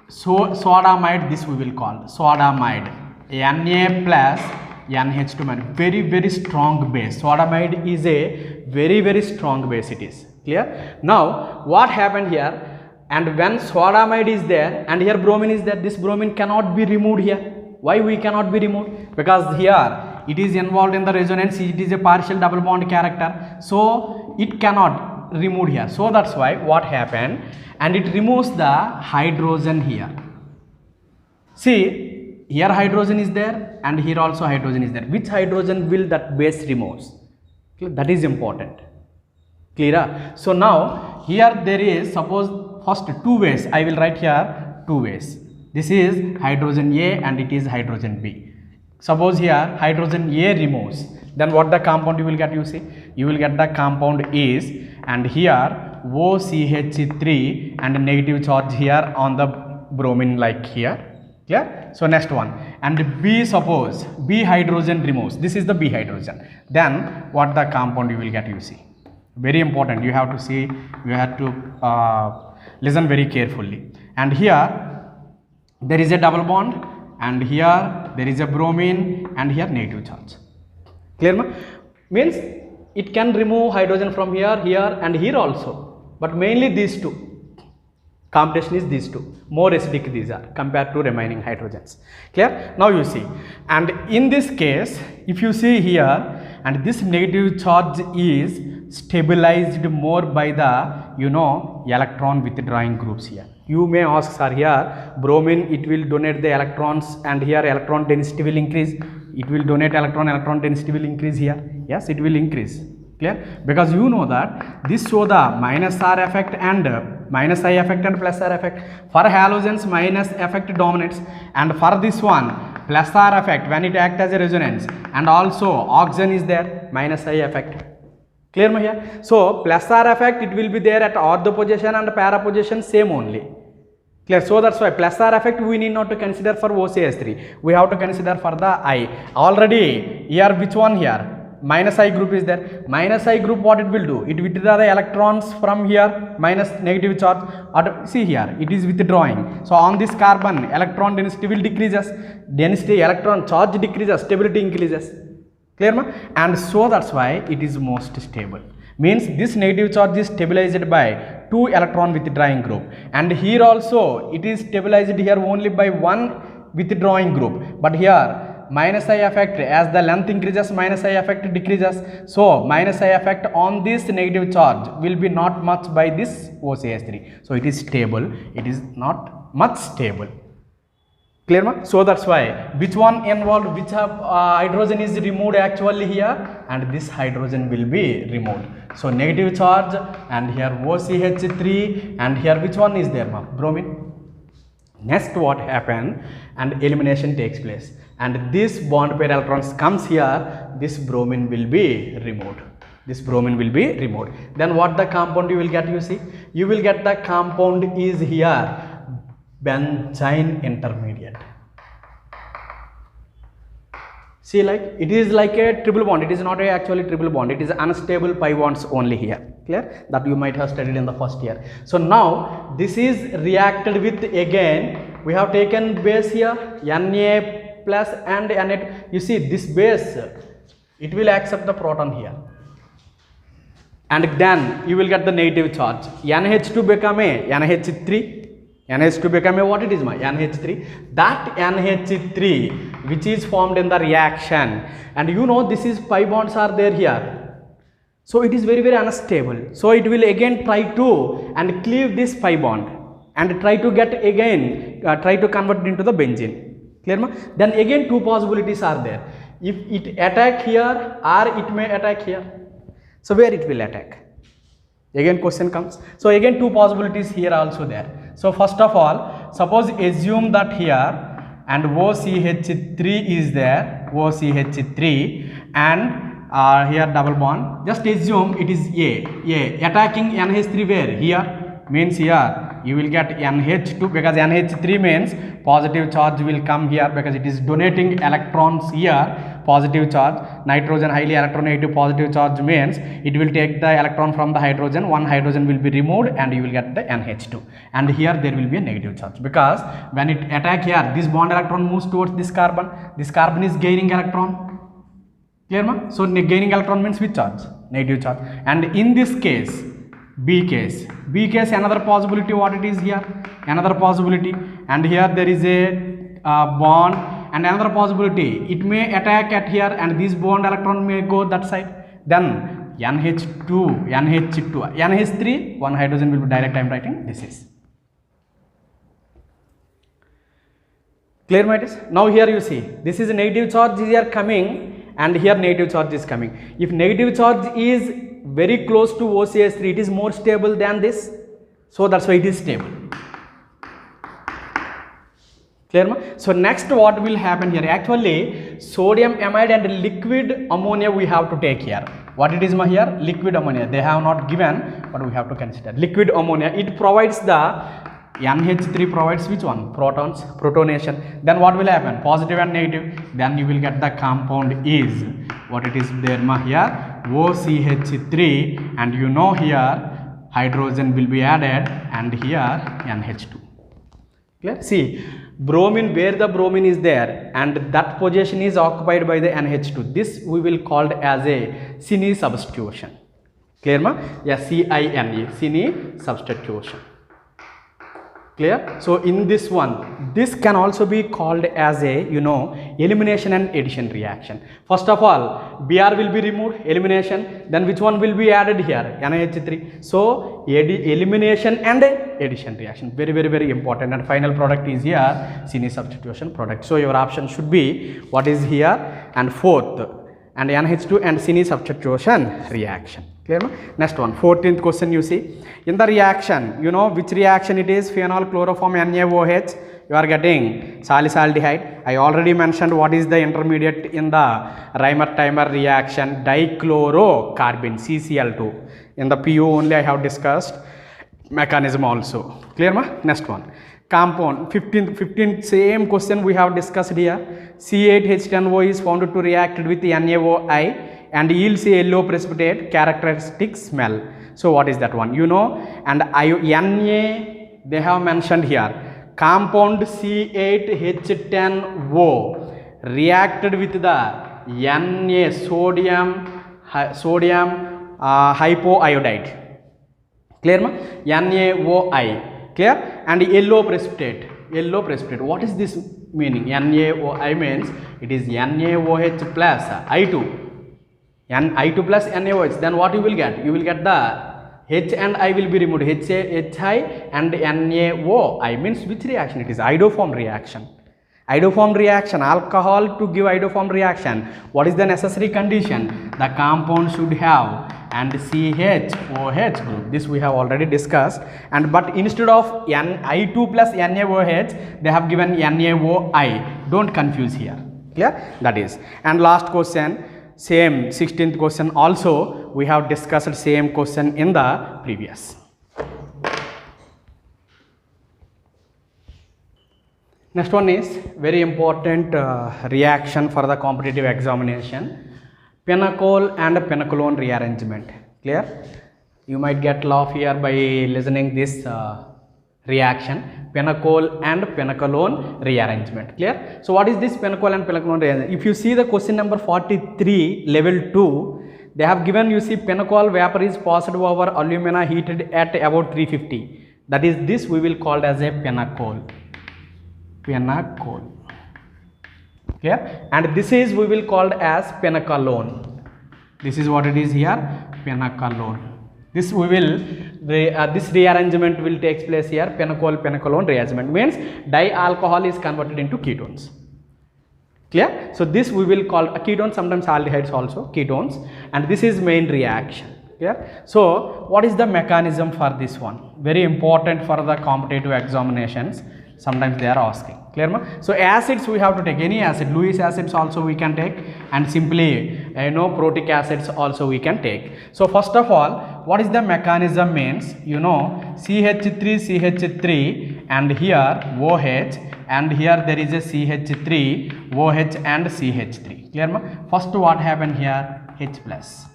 sodamide, this we will call sodamide, Na plus NH2 very strong base. Sodamide is a very strong base, it is. Clear? Now what happened here, and when sodamide is there and here bromine is there, this bromine cannot be removed here. Why we cannot be removed? Because here it is involved in the resonance, it is a partial double bond character, so it cannot remove here. So that's why what happened, and it removes the hydrogen here. See, here hydrogen is there and here also hydrogen is there. Which hydrogen will that base removes? That is important. Clear? So now here there is, suppose first 2 ways, I will write here 2 ways. This is hydrogen A and it is hydrogen B. Suppose here hydrogen A removes, then what the compound you will get, you see, you will get the compound is, and here OCH3 and negative charge here on the bromine like here. Clear? So next one, and B, suppose B hydrogen removes, this is the B hydrogen, then what the compound you will get, you see. Very important, you have to see, you have to listen very carefully. And here there is a double bond, and here there is a bromine, and here negative charge. Clear? Means it can remove hydrogen from here, here and here also, but mainly these two. Competition is these two, more acidic these are compared to remaining hydrogens. Clear? Now you see, and in this case if you see here, and this negative charge is stabilized more by the electron withdrawing groups here. You may ask, sir, here bromine it will donate the electrons and here electron density will increase, it will donate electron density will increase here. Yes, it will increase. Clear? Because you know that this show the minus R effect and minus I effect and plus R effect. For halogens minus effect dominates, and for this one plus R effect when it acts as a resonance, and also oxygen is there, minus I effect. Clear ma here? So plus R effect it will be there at ortho position and para position same only. Clear? So that's why plus R effect we need not to consider for OCH3, we have to consider for the I. Already here which one here? Minus I group is there. Minus I group, what it will do? It will withdraw the electrons from here, minus negative charge. See here, it is withdrawing. So on this carbon, electron density will decreases. Density, electron charge decreases, stability increases. Clear ma? And so that's why it is most stable. Means this negative charge is stabilized by 2 electron withdrawing group. And here also it is stabilized here only by 1 withdrawing group. But here minus I effect, as the length increases minus I effect decreases, so minus I effect on this negative charge will be not much by this OCH3, so it is stable, it is not much stable. Clear ma? So that's why which one involved, which hydrogen is removed actually here, and this hydrogen will be removed. So negative charge and here OCH3 and here which one is there ma? Bromine. Next what happened, and elimination takes place, and this bond pair electrons comes here, this bromine will be removed. This bromine will be removed. Then what the compound you will get, you see, you will get the compound is here benzene intermediate. See, like it is like a triple bond, it is not a actually triple bond, it is unstable pi bonds only here. Clear? That you might have studied in the first year. So now this is reacted with, again we have taken base here Na plus and Na. You see this base, it will accept the proton here, and then you will get the negative charge. NH2 become a NH3. NH2 become a, what it is my NH3. That NH3 which is formed in the reaction, and you know this is pi bonds are there here. So it is very very unstable. So it will again try to and cleave this pi bond and try to get again try to convert it into the benzene. Clear ma? Then again two possibilities are there. If it attack here or it may attack here. So where it will attack? Again question comes. So again two possibilities here also there. So first of all, suppose assume that here and OCH3 is there, OCH3, and here double bond. Just assume it is A attacking NH3 where? Here, means here you will get NH2, because NH3 means positive charge will come here because it is donating electrons here, positive charge. Nitrogen highly electronegative, positive charge means it will take the electron from the hydrogen, one hydrogen will be removed and you will get the NH2, and here there will be a negative charge because when it attack here, this bond electron moves towards this carbon is gaining electron. Clear ma? So gaining electron means which charge? Negative charge. And in this case, B case another possibility, what it is here, another possibility, and here there is a bond, and another possibility, it may attack at here and this bond electron may go that side, then NH2, NH3, one hydrogen will be direct. I am writing this is. Clear my it is? Now here you see, this is a negative charge is here coming and here negative charge is coming. If negative charge is very close to OCH3, it is more stable than this, so that's why it is stable. Clear ma? So next what will happen here, actually sodium amide and liquid ammonia we have to take here. What it is ma here? Liquid ammonia. They have not given, but we have to consider liquid ammonia. It provides the NH3 provides which one? Protons, protonation. Then what will happen? Positive and negative. Then you will get the compound is what it is there ma here, OCH3, and you know here hydrogen will be added and here NH2. Clear? See, bromine, where the bromine is there and that position is occupied by the NH2, this we will called as a Cine substitution. Clear ma? Yeah, CINE, Cine substitution. Clear? So in this one, this can also be called as a elimination and addition reaction. First of all, Br will be removed, elimination, then which one will be added here? NH3. So elimination and addition reaction, very very very important, and final product is here Cine substitution product. So your option should be what is here, and fourth, and NH2 and Cine substitution reaction. Clear? Next one, 14th question you see. In the reaction, you know which reaction it is? Phenol chloroform NaOH. You are getting salicylaldehyde. I already mentioned what is the intermediate in the Reimer-Taimer reaction, dichlorocarbene, CCl2. In the PU only I have discussed mechanism also. Clear ma? Next one. Compound, 15th same question we have discussed here. C8H10O is found to react with NaOI and yields a yellow precipitate, characteristic smell. So what is that one? You know, and Na they have mentioned here. Compound C8H10O reacted with the Na, sodium hypoiodide. Clear ma? NaOI. Clear? And yellow precipitate. What is this meaning? NaOI means it is NaOH plus I2. I2 plus NaOH. Then what you will get? You will get the H and I will be removed. HI and NaOI means which reaction it is? Iodoform reaction. Iodoform reaction, alcohol to give iodoform reaction. What is the necessary condition? The compound should have and CHOH group. This we have already discussed. And but instead of I2 plus NaOH, they have given NaOI. Don't confuse here. Clear? That is. And last question, same 16th question also we have discussed same question in the previous. Next one is very important reaction for the competitive examination, pinacol and pinacolone rearrangement. Clear? You might get laugh here by listening this reaction, pinacol and pinacolone rearrangement. Clear? So what is this pinacol and pinacolone rearrangement? If you see the question number 43 level 2, they have given, you see, pinacol vapor is passed over alumina heated at about 350. That is, this we will call as a pinacol. Clear? And this is we will called as pinacolone. This is what it is here, penacalone. This we will this rearrangement will take place here. Penacol-penacalone rearrangement means dialcohol is converted into ketones. Clear? So this we will call a ketone, sometimes aldehydes also ketones, and this is main reaction. Clear? So what is the mechanism for this one? Very important for the competitive examinations. Sometimes they are asking. Clear ma? So acids we have to take any acid. Lewis acids also we can take, and simply protic acids also we can take. So first of all, what is the mechanism means? CH3 CH3 and here OH, and here there is a CH3 OH and CH3. Clear ma? First what happened here? H plus.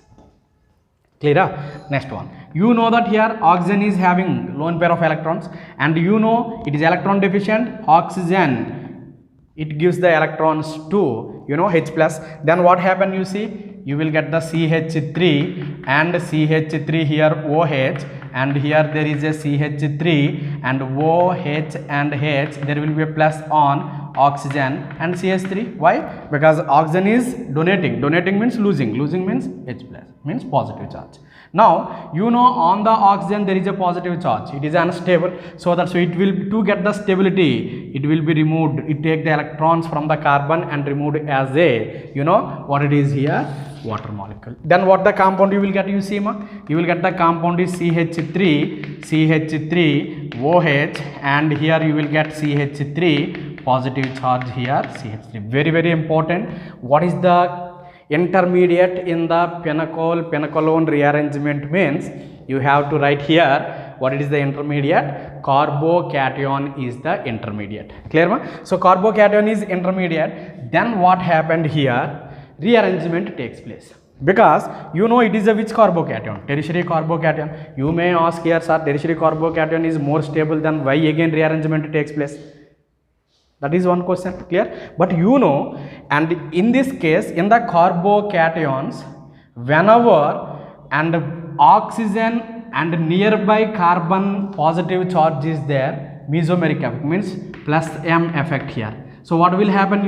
Clear? Next one. You know that here oxygen is having lone pair of electrons, and it is electron deficient. Oxygen, it gives the electrons to H plus. Then what happened? You will get the CH3 and CH3 here OH, and here there is a CH3 and OH and H. There will be a plus on oxygen and CH3. Why? Because oxygen is donating. Donating means losing. Losing means H plus, means positive charge. Now on the oxygen there is a positive charge. It is unstable, so it will, to get the stability, it will be removed. It take the electrons from the carbon and removed as a what it is here, water molecule. Then what the compound you will get? You will get the compound is CH3 OH, and here you will get CH3 positive charge here CH3. Very very important. What is the intermediate in the penacol-penacalone rearrangement means? You have to write here what is the intermediate. Carbocation is the intermediate. Clear ma? So carbocation is intermediate. Then what happened here? Rearrangement takes place, because it is a which carbocation? Tertiary carbocation. You may ask here, sir, tertiary carbocation is more stable than why again rearrangement takes place? That is one question. Clear? But and in this case, in the carbocations, whenever and oxygen and nearby carbon positive charge is there, mesomeric effect means plus M effect here. So what will happen?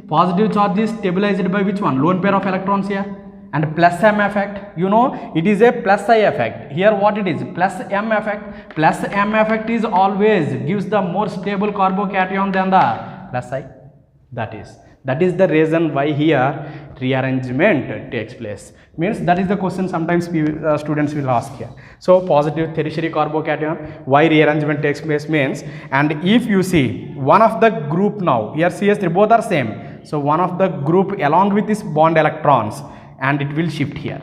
Positive charge is stabilized by which one? Lone pair of electrons here. And plus M effect, it is a plus I effect. Here what it is? Plus M effect. Plus M effect is always gives the more stable carbocation than the plus I. That is the reason why here rearrangement takes place. Means that is the question sometimes students will ask here. So positive tertiary carbocation, why rearrangement takes place means, and if you see one of the group now, here CH3 both are same. So one of the group along with this bond electrons, and it will shift here.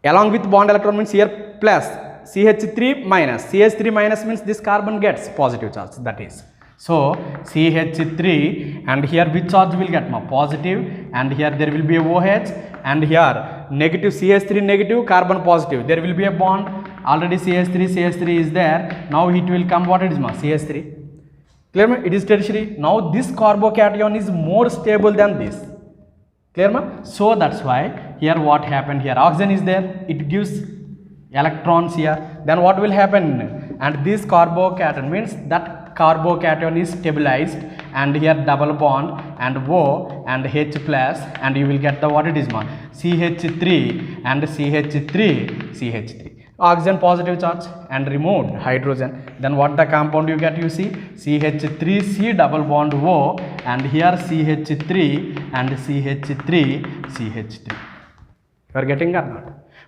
Along with bond electron means here plus CH3 minus. CH3 minus means this carbon gets positive charge. That is. So CH3, and here which charge will get? Positive, and here there will be a OH, and here negative CH3 negative, carbon positive. There will be a bond. Already CH3 is there. Now it will come what it is? CH3. Clear? It is tertiary. Now this carbocation is more stable than this. Clear ma? So that's why here what happened here, oxygen is there, it gives electrons here. Then what will happen? And this carbocation means that carbocation is stabilized, and here double bond and O and H plus, and you will get the what it is CH3 and CH3. Oxygen positive charge and removed hydrogen. Then what the compound you get? CH3C double bond O, and here CH3 and CH3. You are getting or not?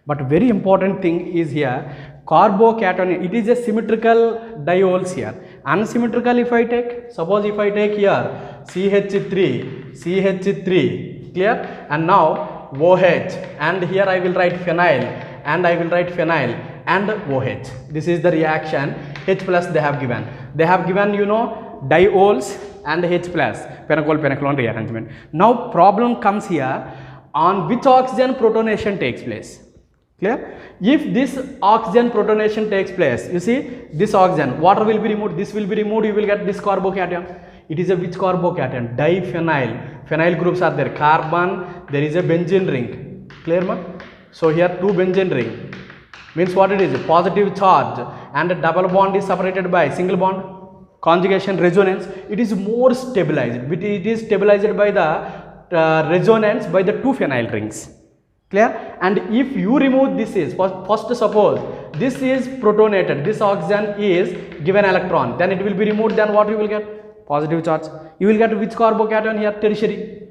But very important thing is here, carbocation, it is a symmetrical diols here. Unsymmetrical if I take, suppose if I take here CH3, clear? And now OH, and here I will write phenyl, and I will write phenyl and OH. This is the reaction. H plus they have given. They have given diols and H plus, penacol-penacalone rearrangement. Now problem comes here, on which oxygen protonation takes place. Clear? If this oxygen protonation takes place, you see this oxygen, water will be removed, this will be removed, you will get this carbocation. It is a which carbocation? Diphenyl. Phenyl groups are there. Carbon, there is a benzene ring. Clear ma? So here two benzene ring. Means what it is? Positive charge, and a double bond is separated by single bond. Conjugation resonance, it is more stabilized. It is stabilized by the resonance by the two phenyl rings. Clear? And if you remove this is, first suppose this is protonated, this oxygen is given electron, then it will be removed, then what you will get? Positive charge. You will get which carbocation here? Tertiary.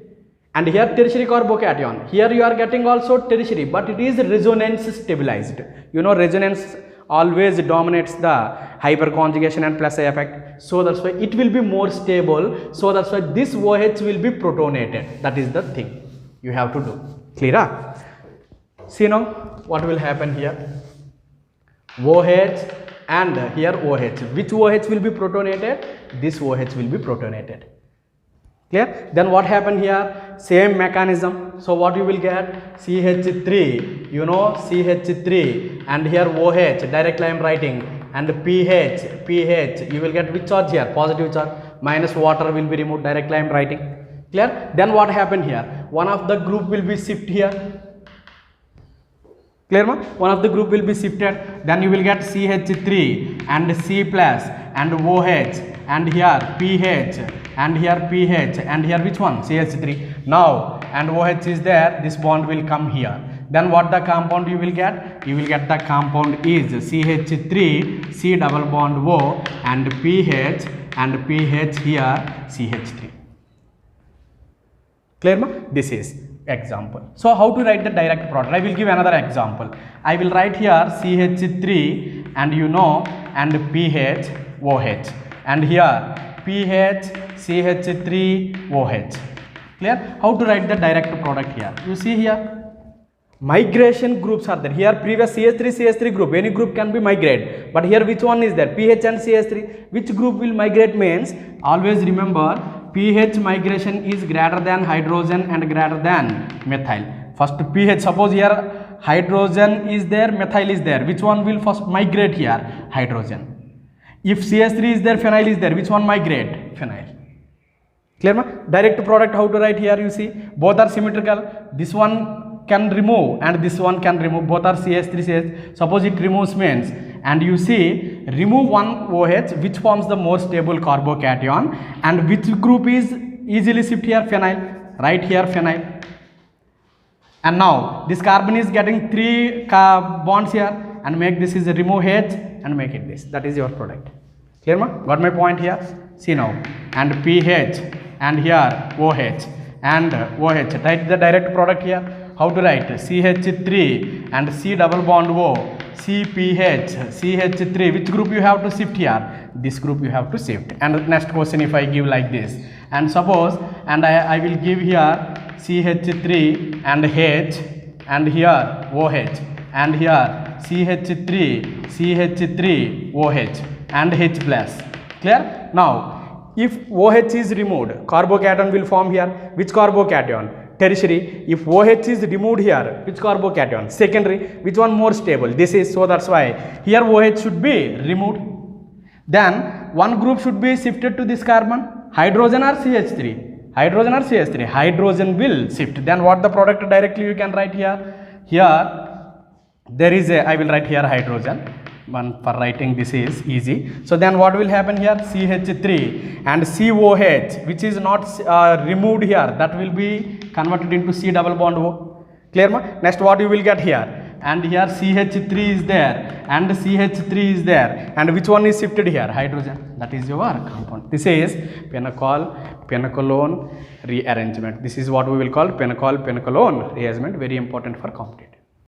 And here tertiary carbocation. Here you are getting also tertiary, but it is resonance stabilized. You know resonance always dominates the hyperconjugation and plus effect. So that's why it will be more stable. So that's why this OH will be protonated. That is the thing you have to do. Clear? See now what will happen here. OH and here OH. Which OH will be protonated? This OH will be protonated. Clear? Then what happened here? Same mechanism. So what you will get? CH3, you know CH3, and here OH, directly I am writing, and pH, you will get which charge here? Positive charge, minus water will be removed, directly I am writing. Clear? Then what happened here? One of the group will be shift here. Clear ma? One of the group will be shifted, then you will get CH3 and C plus and OH, and here pH, and here pH, and here which one? CH3. Now and OH is there, this bond will come here. Then what the compound you will get? You will get the compound is CH3, C double bond O, and pH here CH3. Clear ma? This is example. So how to write the direct product? I will give another example. I will write here CH3 and you know and pH OH, and here pH CH3 OH. Clear? How to write the direct product here? You see here migration groups are there. Here previous CH3 group, any group can be migrate, but here which one is there? pH and CH3. Which group will migrate means always remember pH migration is greater than hydrogen and greater than methyl. First pH, suppose here hydrogen is there, methyl is there, which one will first migrate here? Hydrogen. If CH3 is there, phenyl is there, which one migrate? Phenyl. Clear ma? Direct product how to write here? You see both are symmetrical. This one can remove and this one can remove, both are CH3 CH. Suppose it removes means, and you see remove one OH, which forms the more stable carbocation, and which group is easily shift here? Phenyl. Right here phenyl. And now this carbon is getting 3 bonds here, and make this is a remove H and make it this. That is your product. Clear ma? Got my point here? See now, and pH and here OH and OH. Write the direct product here. How to write? CH3 and C double bond O, CPH, CH3. Which group you have to shift here? This group you have to shift. And next question if I give like this, and suppose and I will give here CH3 and H, and here OH, and here CH3 OH and H plus. Clear? Now if OH is removed, carbocation will form here. Which carbocation? Tertiary. If OH is removed here, which carbocation? Secondary. Which one more stable? This is, so that's why here OH should be removed. Then one group should be shifted to this carbon. Hydrogen or CH3? Hydrogen or CH3? Hydrogen will shift. Then what the product directly you can write here? Here there is a, I will write here hydrogen. One for writing this is easy. So then what will happen here? CH3 and COH, which is not removed here, that will be converted into C double bond O. Clear ma? Next what you will get here? And here CH3 is there and CH3 is there, and which one is shifted here? Hydrogen. That is your compound. This is penacol-penaclone rearrangement. This is what we will call penacol-penaclone rearrangement, very important for competitive.